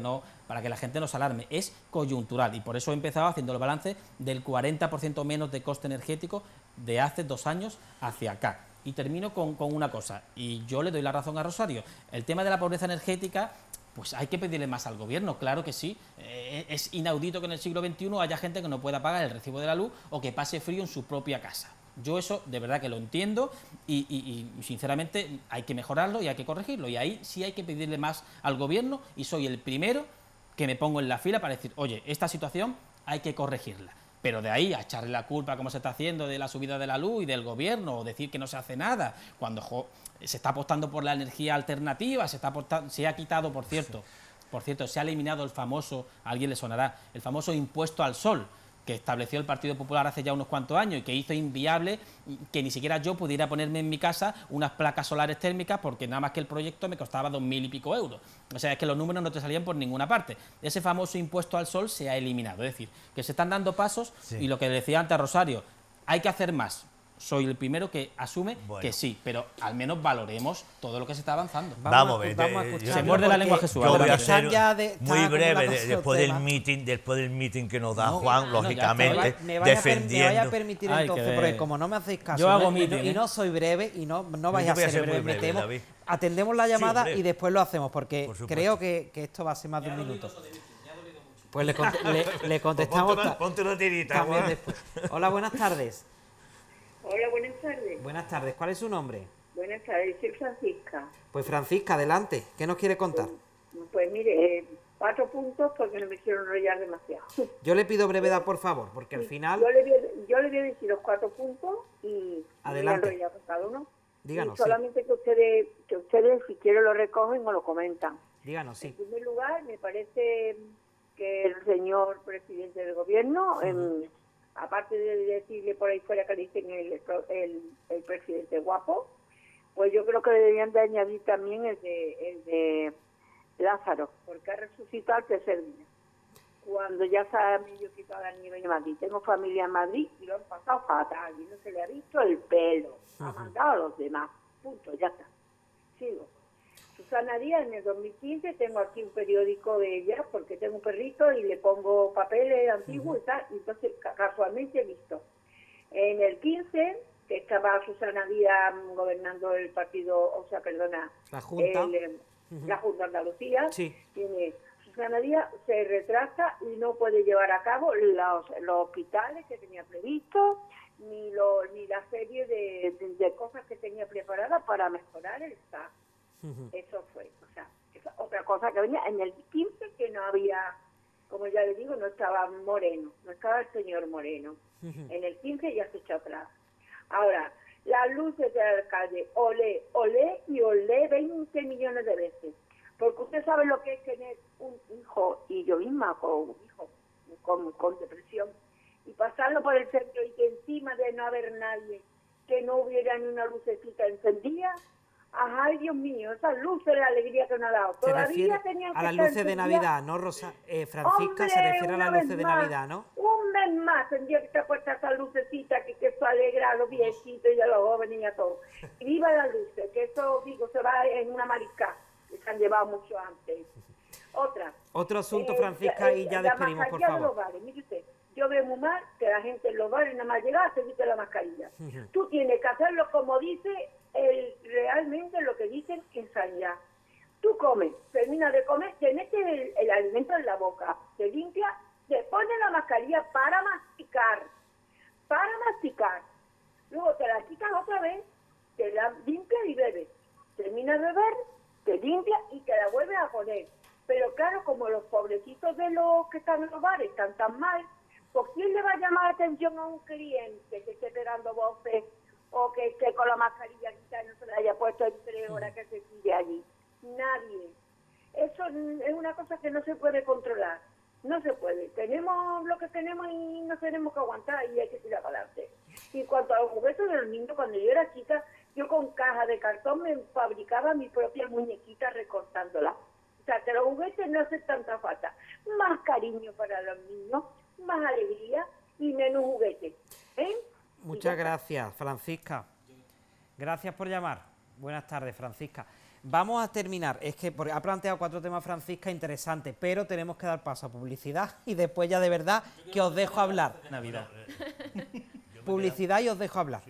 la gente no se alarme. Es coyuntural, y por eso he empezado haciendo el balance del 40% menos de coste energético de hace 2 años hacia acá. Y termino con una cosa, y yo le doy la razón a Rosario. El tema de la pobreza energética, pues hay que pedirle más al gobierno, claro que sí. Es inaudito que en el siglo XXI haya gente que no pueda pagar el recibo de la luz o que pase frío en su propia casa. Yo eso de verdad que lo entiendo y sinceramente hay que mejorarlo y hay que corregirlo. Y ahí sí hay que pedirle más al gobierno, y soy el primero que me pongo en la fila para decir, oye, esta situación hay que corregirla. Pero de ahí a echarle la culpa, como se está haciendo, de la subida de la luz y del gobierno, o decir que no se hace nada, cuando se está apostando por la energía alternativa, se ha quitado, por cierto, se ha eliminado el famoso, a alguien le sonará, el famoso impuesto al sol, que estableció el Partido Popular hace ya unos cuantos años y que hizo inviable que ni siquiera yo pudiera ponerme en mi casa unas placas solares térmicas, porque nada más que el proyecto me costaba 2.000 y pico euros. O sea, es que los números no te salían por ninguna parte. Ese famoso impuesto al sol se ha eliminado. Es decir, que se están dando pasos, sí. Y lo que decía antes Rosario, hay que hacer más. Soy el primero que asume que sí, pero al menos valoremos todo lo que se está avanzando. Vamos a ver, se muerde la lengua Jesús. Yo voy a ser muy breve después del meeting que nos da Juan, lógicamente, defendiendo. Me vaya a permitir entonces, porque como no me hacéis caso, yo hago meeting, y no soy breve, y no vais a ser breve, atendemos la llamada y después lo hacemos, porque creo que esto va a ser más de un minuto. Pues le contestamos. Ponte una tirita, también después. Hola, buenas tardes. Hola, buenas tardes. Buenas tardes, ¿cuál es su nombre? Buenas tardes, soy Francisca. Pues Francisca, adelante, ¿qué nos quiere contar? Pues mire, 4 puntos porque no me quiero enrollar demasiado. Yo le pido brevedad, por favor, porque al final... Yo le voy a decir los 4 puntos y adelante. Me voy a enrollar por cada uno. Díganos, y solamente sí. que ustedes, si quieren, lo recogen o lo comentan. Díganos, sí. En primer lugar, me parece que el señor presidente del gobierno... aparte de decirle por ahí fuera que dicen el presidente guapo, pues yo creo que deberían de añadir también el de Lázaro, porque ha resucitado al tercer día. Cuando ya se ha medio quitado el nivel de Madrid. Tengo familia en Madrid y lo han pasado fatal, y no se le ha visto el pelo. Ha mandado a los demás. Punto, ya está. Sigo. Susana Díaz, en el 2015, tengo aquí un periódico de ella, porque tengo un perrito y le pongo papeles antiguos y tal, y entonces casualmente he visto. En el 15, que estaba Susana Díaz gobernando el partido, la Junta. La Junta de Andalucía, sí. Tiene Susana Díaz, se retrasa y no puede llevar a cabo los hospitales que tenía previsto, ni la serie de cosas que tenía preparadas para mejorar el Estado. Eso fue, esa otra cosa que venía en el 15, que no había, como ya le digo, no estaba Moreno, no estaba el señor Moreno. En el 15 ya se echó atrás. Ahora, las luces del alcalde, olé y olé 20 millones de veces. Porque usted sabe lo que es tener un hijo, y yo misma con un hijo con depresión, y pasarlo por el centro y que encima de no haber nadie, que no hubiera ni una lucecita encendida. Ay, Dios mío, esas luces, la alegría que nos ha dado. Todavía tenían que a las luces de Navidad, ¿no, Francisca? Hombre, se refiere a las luces de Navidad, ¿no? Un mes más tendría que estar puesta esa lucecita que eso alegra a los viejitos y a los jóvenes y a todos. Y viva las luces, que eso, digo, se va en una marisca, que se han llevado mucho antes. Otro asunto, Francisca, y ya despedimos, por favor. Los bares. Mire usted, yo veo muy mal que la gente en los bares nada más llega se quite la mascarilla. Tú tienes que hacerlo como dice realmente lo que dicen en sanidad. Tú comes, terminas de comer, te metes el alimento en la boca, te limpias, te pones la mascarilla para masticar, luego te la quitas otra vez, te la limpias y bebes, terminas de beber, te limpias y te la vuelves a poner. Pero claro, como los pobrecitos de los que están en los bares están tan mal, ¿por quién le va a llamar la atención a un cliente que esté pegando voces o que esté con la mascarilla quizás no se la haya puesto en 3 horas que se sigue allí? Nadie. Eso es una cosa que no se puede controlar. No se puede. Tenemos lo que tenemos y nos tenemos que aguantar y hay que tirar para adelante. Y en cuanto a los juguetes de los niños, cuando yo era chica, yo con caja de cartón me fabricaba mi propia muñequita recortándola. O sea, que los juguetes no hacen tanta falta. Más cariño para los niños, más alegría y menos juguetes. ¿Eh? Muchas gracias, Francisca. Gracias por llamar. Buenas tardes, Francisca. Vamos a terminar. Es que ha planteado 4 temas, Francisca, interesantes, pero tenemos que dar paso a publicidad y después ya de verdad que os dejo hablar. Navidad. Publicidad y os dejo hablar.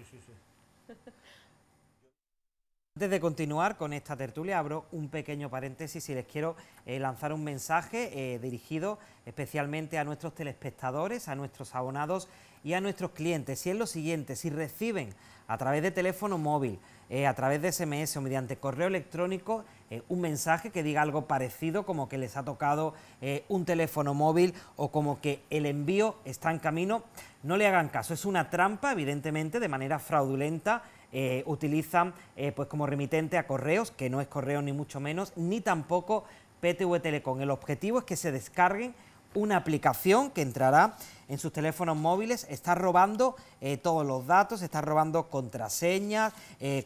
Antes de continuar con esta tertulia, abro un pequeño paréntesis y les quiero lanzar un mensaje dirigido especialmente a nuestros telespectadores, a nuestros abonados y a nuestros clientes. Y es lo siguiente: si reciben a través de teléfono móvil, a través de SMS o mediante correo electrónico un mensaje que diga algo parecido, como que les ha tocado un teléfono móvil o como que el envío está en camino, no le hagan caso. Es una trampa, evidentemente, de manera fraudulenta. Utilizan pues como remitente a correos, que no es correo ni mucho menos, ni tampoco PTV Telecom. El objetivo es que se descarguen una aplicación que entrará en sus teléfonos móviles, está robando todos los datos, está robando contraseñas,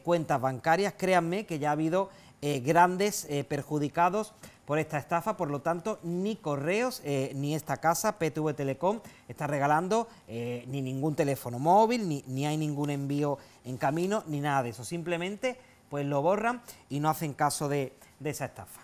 cuentas bancarias. Créanme que ya ha habido grandes perjudicados por esta estafa, por lo tanto, ni correos ni esta casa, PTV Telecom, está regalando ni ningún teléfono móvil, ni hay ningún envío en camino, ni nada de eso. Simplemente pues lo borran y no hacen caso de esa estafa.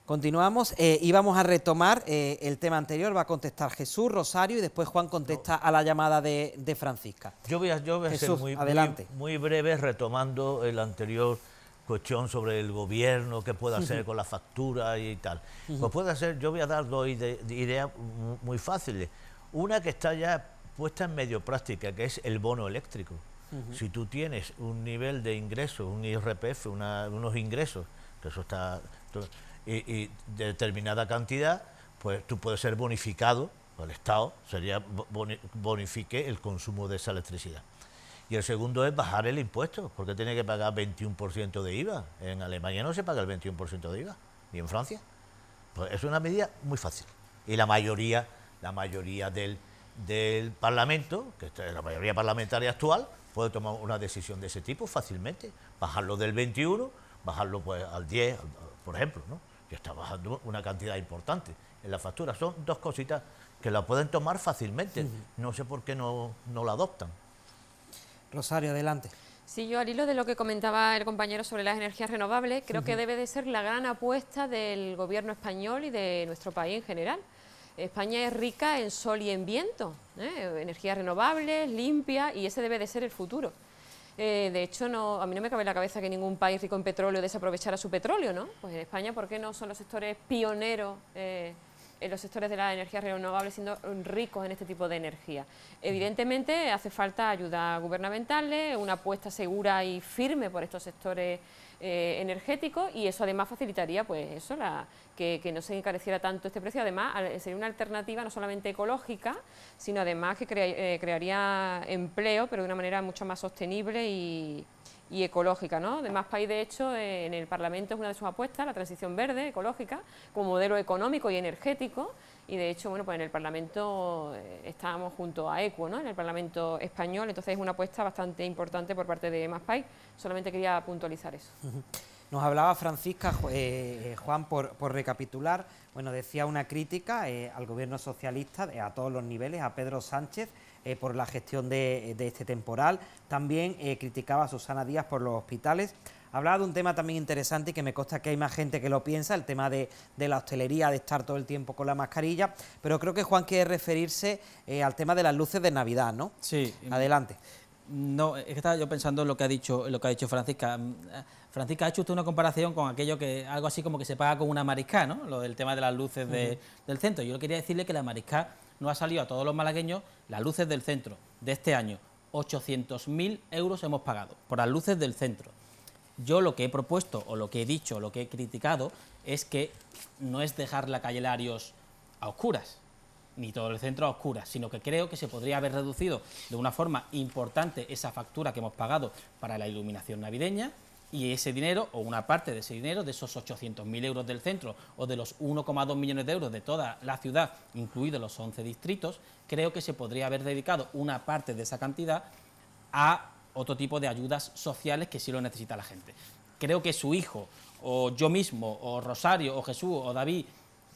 Continuamos y vamos a retomar el tema anterior. Va a contestar Jesús, Rosario y después Juan contesta a la llamada de Francisca. Yo voy a Jesús, ser muy breve, retomando el anterior cuestión sobre el gobierno, qué puede hacer con la factura y tal. Pues puede hacer, yo voy a dar 2 ideas muy fáciles. Una que está ya puesta en medio práctica, que es el bono eléctrico. Si tú tienes un nivel de ingresos, un IRPF, unos ingresos, que eso está... Y de determinada cantidad, pues tú puedes ser bonificado, el Estado bonifique el consumo de esa electricidad. Y el segundo es bajar el impuesto, porque tiene que pagar 21% de IVA. En Alemania no se paga el 21% de IVA, ni en Francia. Pues es una medida muy fácil. Y la mayoría del Parlamento, que es la mayoría parlamentaria actual, puede tomar una decisión de ese tipo fácilmente. Bajarlo del 21, bajarlo pues al 10, por ejemplo, ¿no? Que está bajando una cantidad importante en la factura. Son 2 cositas que la pueden tomar fácilmente. No sé por qué no la adoptan. Rosario, adelante. Sí, yo al hilo de lo que comentaba el compañero sobre las energías renovables, creo que debe de ser la gran apuesta del gobierno español y de nuestro país en general. España es rica en sol y en viento, energías renovables, limpias, y ese debe de ser el futuro. De hecho, a mí no me cabe en la cabeza que ningún país rico en petróleo desaprovechara su petróleo, ¿no? Pues en España, ¿por qué no son los sectores pioneros en los sectores de las energías renovables siendo ricos en este tipo de energía? Evidentemente hace falta ayudas gubernamentales, una apuesta segura y firme por estos sectores energéticos, y eso además facilitaría pues eso, que no se encareciera tanto este precio. Además sería una alternativa no solamente ecológica, sino además que crearía empleo, pero de una manera mucho más sostenible y ecológica, ¿no? Además, País, de hecho, en el Parlamento es una de sus apuestas, la transición verde, ecológica, como modelo económico y energético, y de hecho, bueno, pues en el Parlamento estábamos junto a ECUO, ¿no? En el Parlamento español, entonces es una apuesta bastante importante por parte de Más País. Solamente quería puntualizar eso. Nos hablaba Francisca, Juan, por recapitular, bueno, decía una crítica al gobierno socialista a todos los niveles, a Pedro Sánchez, por la gestión de este temporal. También criticaba a Susana Díaz por los hospitales. Hablaba de un tema también interesante y que me consta que hay más gente que lo piensa, el tema de la hostelería, de estar todo el tiempo con la mascarilla, pero creo que Juan quiere referirse al tema de las luces de Navidad, ¿no? Sí. Adelante. No, es que estaba yo pensando en lo que ha dicho Francisca. Francisca, ha hecho usted una comparación con aquello que, algo así como que se paga con una mariscá, ¿no? Lo del tema de las luces del centro. Yo quería decirle que la mariscá no ha salido a todos los malagueños. Las luces del centro de este año, 800.000 euros hemos pagado por las luces del centro. Yo lo que he propuesto, o lo que he dicho, o lo que he criticado, es que no es dejar la calle Larios a oscuras, ni todo el centro a oscuras, sino que creo que se podría haber reducido de una forma importante esa factura que hemos pagado para la iluminación navideña, Y ese dinero, o una parte de ese dinero, de esos 800.000 euros del centro o de los 1,2 millones de euros de toda la ciudad, incluidos los 11 distritos, creo que se podría haber dedicado una parte de esa cantidad a otro tipo de ayudas sociales que sí lo necesita la gente. Creo que su hijo, o yo mismo, o Rosario, o Jesús, o David,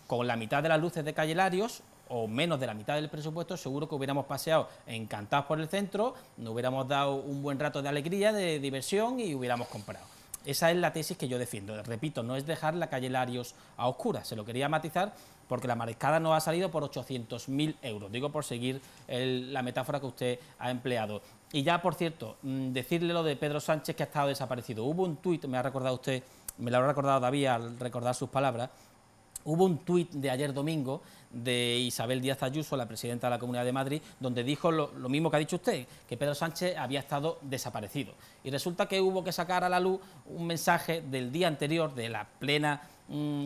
con la mitad de las luces de Calle Larios, o menos de la mitad del presupuesto, seguro que hubiéramos paseado encantados por el centro, nos hubiéramos dado un buen rato de alegría, de diversión y hubiéramos comprado. Esa es la tesis que yo defiendo. Repito, no es dejar la Calle Larios a oscuras, se lo quería matizar porque la mariscada nos ha salido por 800.000 euros, digo por seguir la metáfora que usted ha empleado. Y ya, por cierto, decirle lo de Pedro Sánchez, que ha estado desaparecido. Hubo un tuit, me ha recordado usted, me lo habrá recordado David al recordar sus palabras, hubo un tuit de ayer domingo de Isabel Díaz Ayuso, la presidenta de la Comunidad de Madrid, donde dijo lo mismo que ha dicho usted, que Pedro Sánchez había estado desaparecido. Y resulta que hubo que sacar a la luz un mensaje del día anterior, de la plena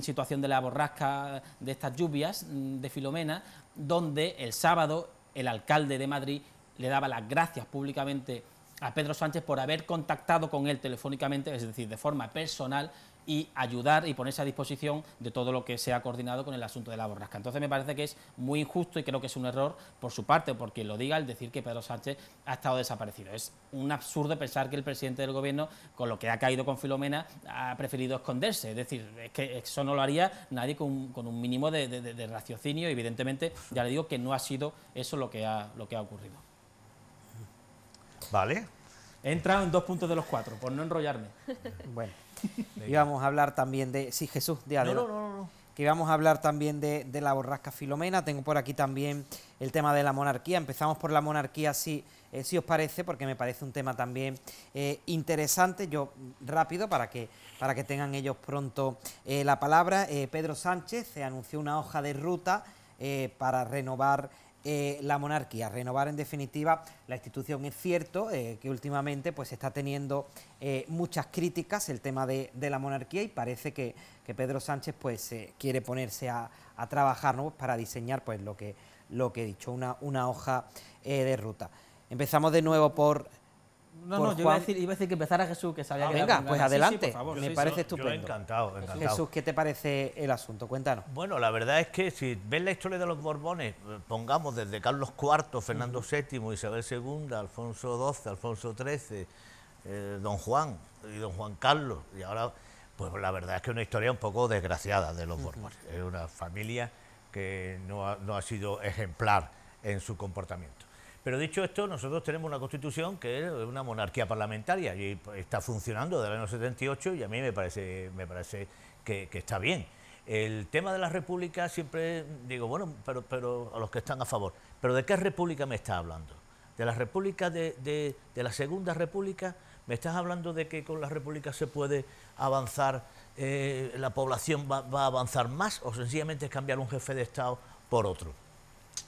situación de la borrasca, de estas lluvias de Filomena, donde el sábado el alcalde de Madrid le daba las gracias públicamente a Pedro Sánchez por haber contactado con él telefónicamente, es decir, de forma personal, y ayudar y ponerse a disposición de todo lo que se ha coordinado con el asunto de la borrasca. Entonces me parece que es muy injusto y creo que es un error por su parte, por quien lo diga, el decir que Pedro Sánchez ha estado desaparecido. Es un absurdo pensar que el presidente del gobierno, con lo que ha caído con Filomena, ha preferido esconderse. Es decir, es que eso no lo haría nadie con un mínimo de raciocinio. Evidentemente, ya le digo que no ha sido eso lo que ha ocurrido. Vale. He entrado en 2 puntos de los 4, por no enrollarme. Bueno, íbamos a hablar también de... Sí, Jesús, de adelante. No. Que íbamos a hablar también de la borrasca Filomena. Tengo por aquí también el tema de la monarquía. Empezamos por la monarquía, si os parece, porque me parece un tema también interesante. Yo, rápido, para que tengan ellos pronto la palabra. Pedro Sánchez se anunció una hoja de ruta para renovar la monarquía, renovar en definitiva la institución. Es cierto que últimamente pues está teniendo muchas críticas el tema de la monarquía, y parece que Pedro Sánchez pues quiere ponerse a trabajar, ¿no?, para diseñar pues lo que he dicho, una hoja de ruta. Empezamos de nuevo por... No, yo iba a decir que empezara Jesús, que sabía que... Venga, pues adelante, sí, por favor. me parece estupendo. Yo encantado. Jesús, ¿qué te parece el asunto? Cuéntanos. Bueno, la verdad es que si ves la historia de los Borbones, pongamos desde Carlos IV, Fernando VII, Isabel II, Alfonso XII, Alfonso XIII, don Juan y don Juan Carlos, y ahora, pues la verdad es que es una historia un poco desgraciada de los Borbones. Es una familia que no ha sido ejemplar en su comportamiento. Pero dicho esto, nosotros tenemos una constitución que es una monarquía parlamentaria y está funcionando desde el año 78, y a mí me parece que está bien. El tema de la república siempre digo, bueno, pero a los que están a favor, ¿pero de qué república me estás hablando? ¿De la república de la segunda república? ¿Me estás hablando de que con la república se puede avanzar, la población va a avanzar más, o sencillamente es cambiar un jefe de Estado por otro?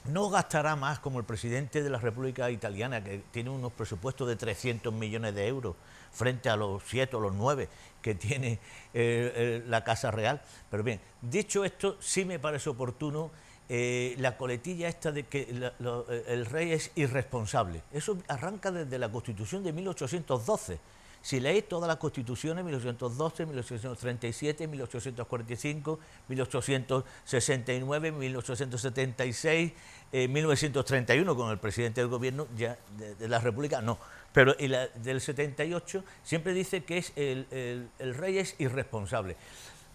No gastará más como el presidente de la República Italiana, que tiene unos presupuestos de 300 millones de euros frente a los 7 o los 9 que tiene la Casa Real. Pero bien, dicho esto, sí me parece oportuno la coletilla esta de que el rey es irresponsable. Eso arranca desde la Constitución de 1812. Si leéis todas las constituciones, 1812, 1837, 1845, 1869, 1876, 1931, con el presidente del gobierno ya de la República, no. Pero y la del 78 siempre dice que es el rey es irresponsable.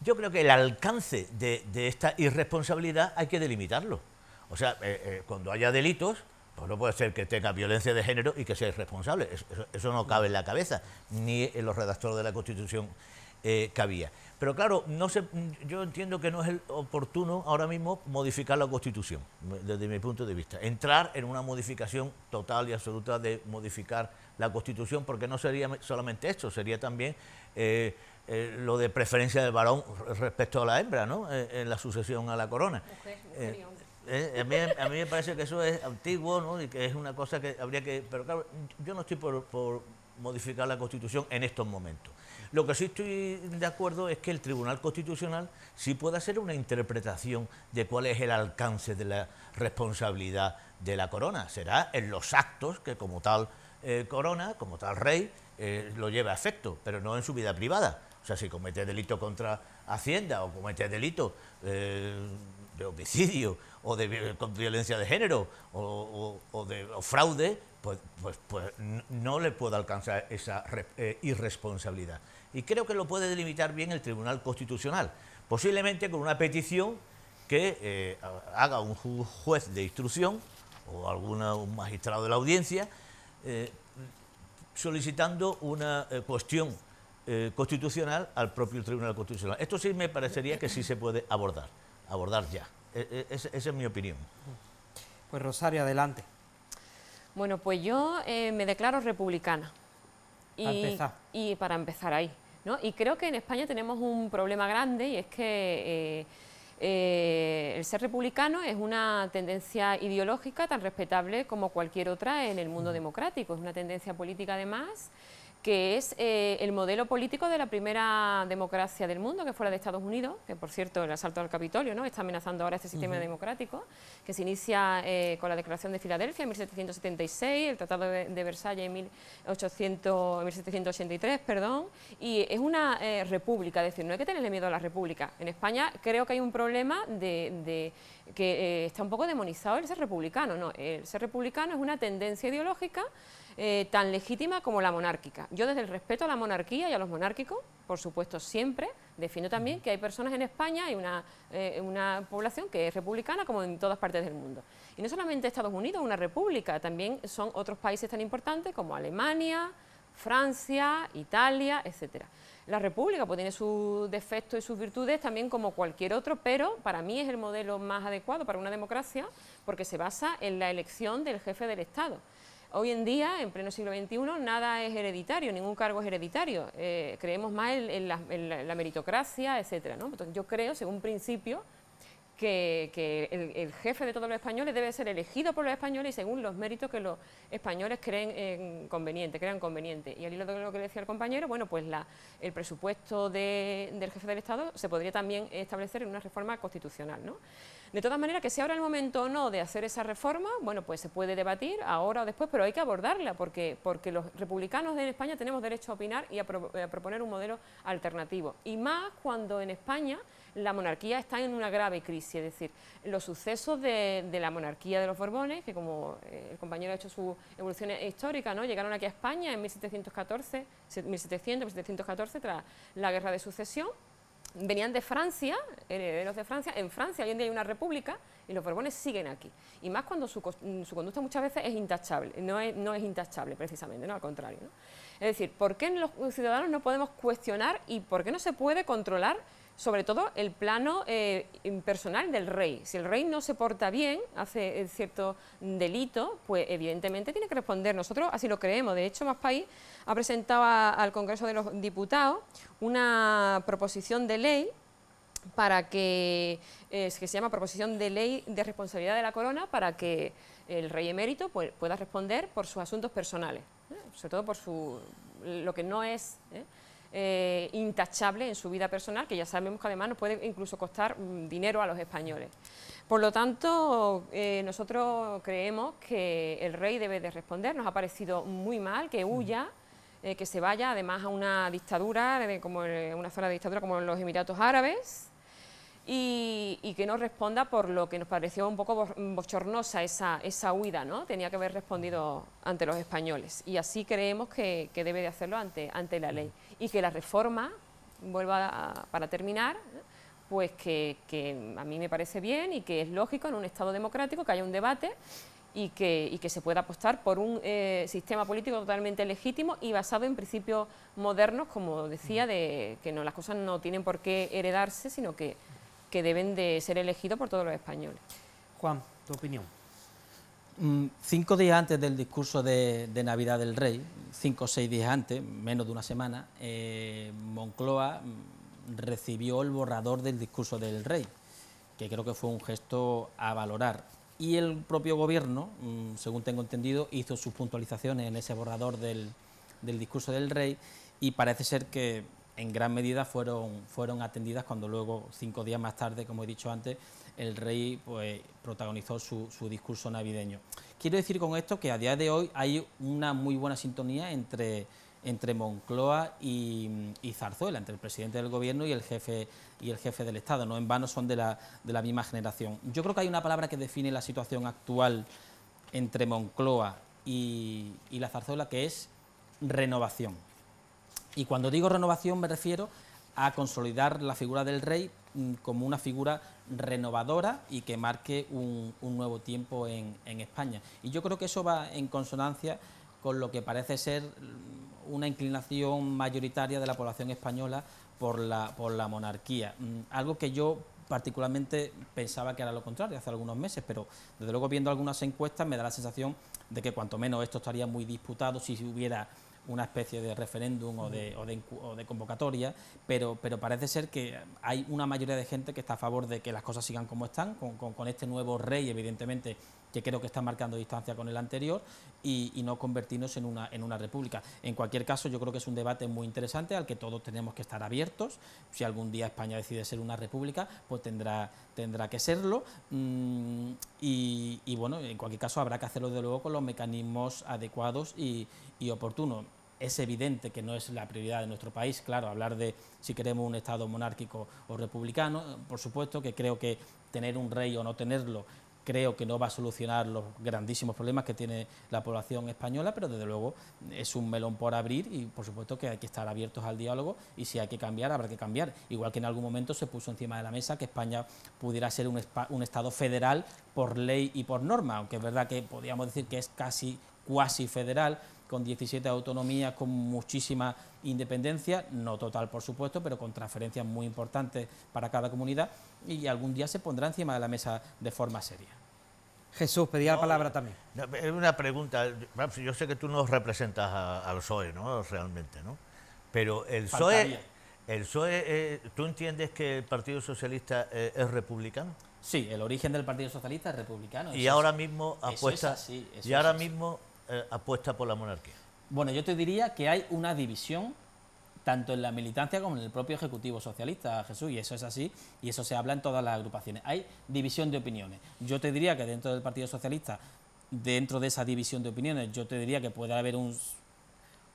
Yo creo que el alcance de esta irresponsabilidad hay que delimitarlo. O sea, cuando haya delitos, pues no puede ser que tenga violencia de género y que sea irresponsable. Eso no cabe en la cabeza, ni en los redactores de la Constitución cabía. Pero claro, yo entiendo que no es oportuno ahora mismo modificar la Constitución, desde mi punto de vista. Entrar en una modificación total y absoluta de modificar la Constitución, porque no sería solamente esto, sería también lo de preferencia del varón respecto a la hembra, ¿no?, en la sucesión a la corona. Mujer y hombre. A mí me parece que eso es antiguo, ¿no?, y que es una cosa que habría que... Pero claro, yo no estoy por modificar la Constitución en estos momentos. Lo que sí estoy de acuerdo es que el Tribunal Constitucional sí puede hacer una interpretación de cuál es el alcance de la responsabilidad de la corona. Será en los actos que como tal corona, como tal rey, lo lleve a efecto, pero no en su vida privada. O sea, si comete delito contra Hacienda o comete delito de homicidio o de con violencia de género o fraude, pues no le puede alcanzar esa irresponsabilidad. Y creo que lo puede delimitar bien el Tribunal Constitucional, posiblemente con una petición que haga un juez de instrucción o un magistrado de la audiencia solicitando una cuestión constitucional al propio Tribunal Constitucional. Esto sí me parecería que sí se puede abordar ya. Esa es mi opinión. Pues Rosario, adelante. Bueno, pues yo me declaro republicana. Y para empezar ahí, ¿no? Y creo que en España tenemos un problema grande, y es que el ser republicano es una tendencia ideológica tan respetable como cualquier otra en el mundo democrático. Es una tendencia política, además, que es el modelo político de la primera democracia del mundo, que fue la de Estados Unidos, que por cierto el asalto al Capitolio, ¿no?, está amenazando ahora este sistema democrático, que se inicia con la Declaración de Filadelfia en 1776, el Tratado de Versalles en 1783, perdón, y es una república, es decir, no hay que tenerle miedo a la república. En España creo que hay un problema de que está un poco demonizado el ser republicano, ¿no? El ser republicano es una tendencia ideológica tan legítima como la monárquica. Yo, desde el respeto a la monarquía y a los monárquicos, por supuesto, siempre defiendo también que hay personas en España, hay una población que es republicana como en todas partes del mundo. Y no solamente Estados Unidos, una república, también son otros países tan importantes como Alemania, Francia, Italia, etcétera. La república pues tiene sus defectos y sus virtudes también como cualquier otro, pero para mí es el modelo más adecuado para una democracia porque se basa en la elección del jefe del Estado. Hoy en día, en pleno siglo XXI, nada es hereditario, ningún cargo es hereditario. Creemos más en la meritocracia, etcétera, ¿no? Entonces, yo creo, según principio, que el jefe de todos los españoles debe ser elegido por los españoles y según los méritos que los españoles crean conveniente. Y al hilo de lo que decía el compañero, bueno, pues el presupuesto del jefe del Estado se podría también establecer en una reforma constitucional, ¿no? De todas maneras, que sea ahora el momento o no de hacer esa reforma, bueno, pues se puede debatir ahora o después, pero hay que abordarla porque los republicanos en España tenemos derecho a opinar y a proponer un modelo alternativo. Y más cuando en España la monarquía está en una grave crisis, es decir, los sucesos de la monarquía de los Borbones, que como el compañero ha hecho su evolución histórica, ¿no?, llegaron aquí a España en 1714, tras la Guerra de Sucesión. Venían de Francia, herederos de Francia. En Francia hoy en día hay una república y los Borbones siguen aquí. Y más cuando su conducta muchas veces es intachable, no es intachable precisamente, no, al contrario, ¿no? Es decir, ¿por qué los ciudadanos no podemos cuestionar y por qué no se puede controlar sobre todo el plano personal del rey? Si el rey no se porta bien, hace cierto delito, pues evidentemente tiene que responder. Nosotros así lo creemos. De hecho, Más País ha presentado al Congreso de los Diputados una proposición de ley para que se llama Proposición de Ley de Responsabilidad de la Corona, para que el rey emérito pues, pueda responder por sus asuntos personales, sobre todo por lo que no es intachable en su vida personal, que ya sabemos que además nos puede incluso costar dinero a los españoles. Por lo tanto, nosotros creemos que el rey debe de responder. Nos ha parecido muy mal que huya, que se vaya además a una dictadura, como una zona de dictadura como en los Emiratos Árabes, y que no responda por lo que nos pareció un poco bochornosa esa huida, ¿no? Tenía que haber respondido ante los españoles, y así creemos que debe de hacerlo ante la ley. Y que la reforma, para terminar, pues que a mí me parece bien y que es lógico en un Estado democrático que haya un debate y que se pueda apostar por un sistema político totalmente legítimo y basado en principios modernos, como decía, de que las cosas no tienen por qué heredarse, sino que deben de ser elegidos por todos los españoles. Juan, tu opinión. 5 días antes del discurso de Navidad del Rey, 5 o 6 días antes, menos de una semana, Moncloa recibió el borrador del discurso del Rey, que creo que fue un gesto a valorar. Y el propio gobierno, según tengo entendido, hizo sus puntualizaciones en ese borrador del discurso del Rey, y parece ser que en gran medida fueron atendidas cuando luego, 5 días más tarde, como he dicho antes, el rey pues, protagonizó su discurso navideño. Quiero decir con esto que a día de hoy hay una muy buena sintonía entre entre Moncloa y Zarzuela, entre el presidente del gobierno y el jefe del Estado. No en vano son de la misma generación. Yo creo que hay una palabra que define la situación actual entre Moncloa y la Zarzuela, que es renovación. Y cuando digo renovación me refiero a consolidar la figura del rey como una figura renovadora y que marque un nuevo tiempo en España. Y yo creo que eso va en consonancia con lo que parece ser una inclinación mayoritaria de la población española por la monarquía. Algo que yo particularmente pensaba que era lo contrario hace algunos meses, pero desde luego viendo algunas encuestas me da la sensación de que cuanto menos esto estaría muy disputado si hubiera una especie de referéndum o de convocatoria, pero parece ser que hay una mayoría de gente que está a favor de que las cosas sigan como están, con este nuevo rey, evidentemente, que creo que está marcando distancia con el anterior, y no convertirnos en una república. En cualquier caso, yo creo que es un debate muy interesante al que todos tenemos que estar abiertos. Si algún día España decide ser una república, pues tendrá que serlo, y bueno, en cualquier caso habrá que hacerlo de luego con los mecanismos adecuados y oportunos. Es evidente que no es la prioridad de nuestro país, claro, hablar de si queremos un Estado monárquico o republicano. Por supuesto que creo que tener un rey o no tenerlo, creo que no va a solucionar los grandísimos problemas que tiene la población española, pero desde luego es un melón por abrir y por supuesto que hay que estar abiertos al diálogo, y si hay que cambiar, habrá que cambiar. Igual que en algún momento se puso encima de la mesa que España pudiera ser un Estado federal por ley y por norma, aunque es verdad que podríamos decir que es casi cuasi federal, con 17 autonomías, con muchísima independencia, no total por supuesto, pero con transferencias muy importantes para cada comunidad, y algún día se pondrá encima de la mesa de forma seria. Jesús, pedía la palabra también. Es una pregunta, yo sé que tú no representas al PSOE, ¿no? Realmente, ¿no? Pero el PSOE, ¿tú entiendes que el Partido Socialista es republicano? Sí, el origen del Partido Socialista es republicano. Y ahora mismo apuesta por la monarquía. Bueno, yo te diría que hay una división tanto en la militancia como en el propio Ejecutivo Socialista, Jesús, y eso es así, y eso se habla en todas las agrupaciones. Hay división de opiniones. Yo te diría que dentro del Partido Socialista, dentro de esa división de opiniones, yo te diría que puede haber un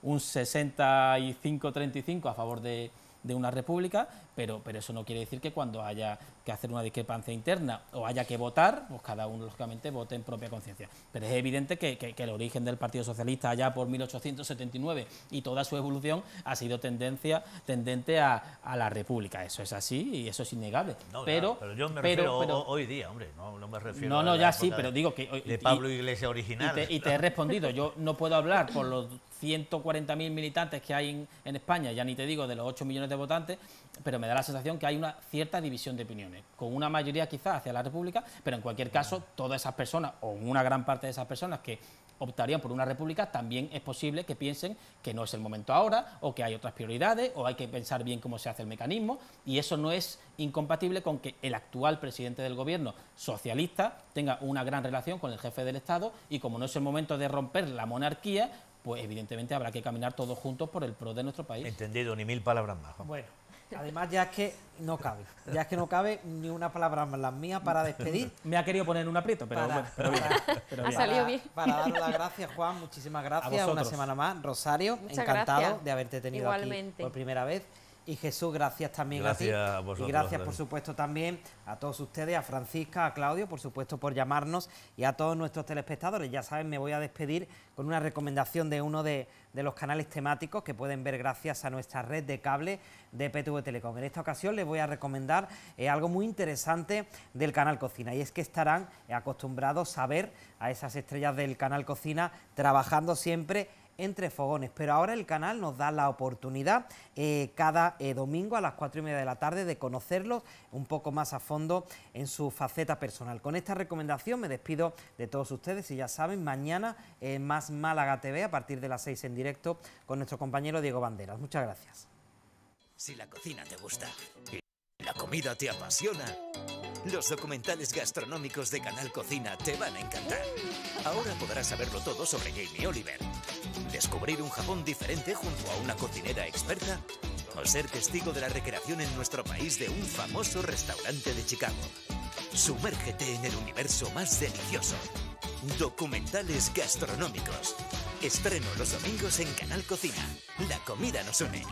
65-35 a favor de una república, pero eso no quiere decir que cuando haya que hacer una discrepancia interna o haya que votar, pues cada uno lógicamente vote en propia conciencia. Pero es evidente que el origen del Partido Socialista allá por 1879 y toda su evolución ha sido tendente a la república. Eso es así y eso es innegable. No, pero yo me refiero hoy día, hombre, no me refiero a la época pero digo que de Pablo Iglesias original. Y te he respondido, yo no puedo hablar por los 140.000 militantes que hay en España, ya ni te digo de los 8 millones de votantes, pero me da la sensación que hay una cierta división de opiniones, con una mayoría quizás hacia la República, pero en cualquier caso todas esas personas, o una gran parte de esas personas que optarían por una república, también es posible que piensen que no es el momento ahora, o que hay otras prioridades, o hay que pensar bien cómo se hace el mecanismo, y eso no es incompatible con que el actual presidente del gobierno socialista tenga una gran relación con el jefe del Estado, y como no es el momento de romper la monarquía, pues evidentemente habrá que caminar todos juntos por el pro de nuestro país. Entendido, ni mil palabras más. Bueno, además ya es que no cabe ni una palabra más las mías para despedir. Me ha querido poner en un aprieto, pero bien. Ha salido bien. Para daros las gracias, Juan, muchísimas gracias. Una semana más. Rosario, muchas encantado gracias. de haberte tenido Igualmente. aquí por primera vez. Y Jesús, gracias también gracias a ti. A vosotros, y gracias, por supuesto, también a todos ustedes, a Francisca, a Claudio, por supuesto, por llamarnos, y a todos nuestros telespectadores. Ya saben, me voy a despedir con una recomendación de uno de los canales temáticos que pueden ver gracias a nuestra red de cable de PTV Telecom. En esta ocasión les voy a recomendar algo muy interesante del canal Cocina, y es que estarán acostumbrados a ver a esas estrellas del canal Cocina trabajando siempre entre fogones, pero ahora el canal nos da la oportunidad cada domingo a las 4:30 de la tarde de conocerlos un poco más a fondo en su faceta personal. Con esta recomendación me despido de todos ustedes y ya saben, mañana Más Málaga TV a partir de las 6 en directo con nuestro compañero Diego Banderas. Muchas gracias. Si la cocina te gusta y la comida te apasiona, los documentales gastronómicos de Canal Cocina te van a encantar. Ahora podrás saberlo todo sobre Jamie Oliver, descubrir un Japón diferente junto a una cocinera experta, o ser testigo de la recreación en nuestro país de un famoso restaurante de Chicago. Sumérgete en el universo más delicioso. Documentales gastronómicos. Estreno los domingos en Canal Cocina. La comida nos une.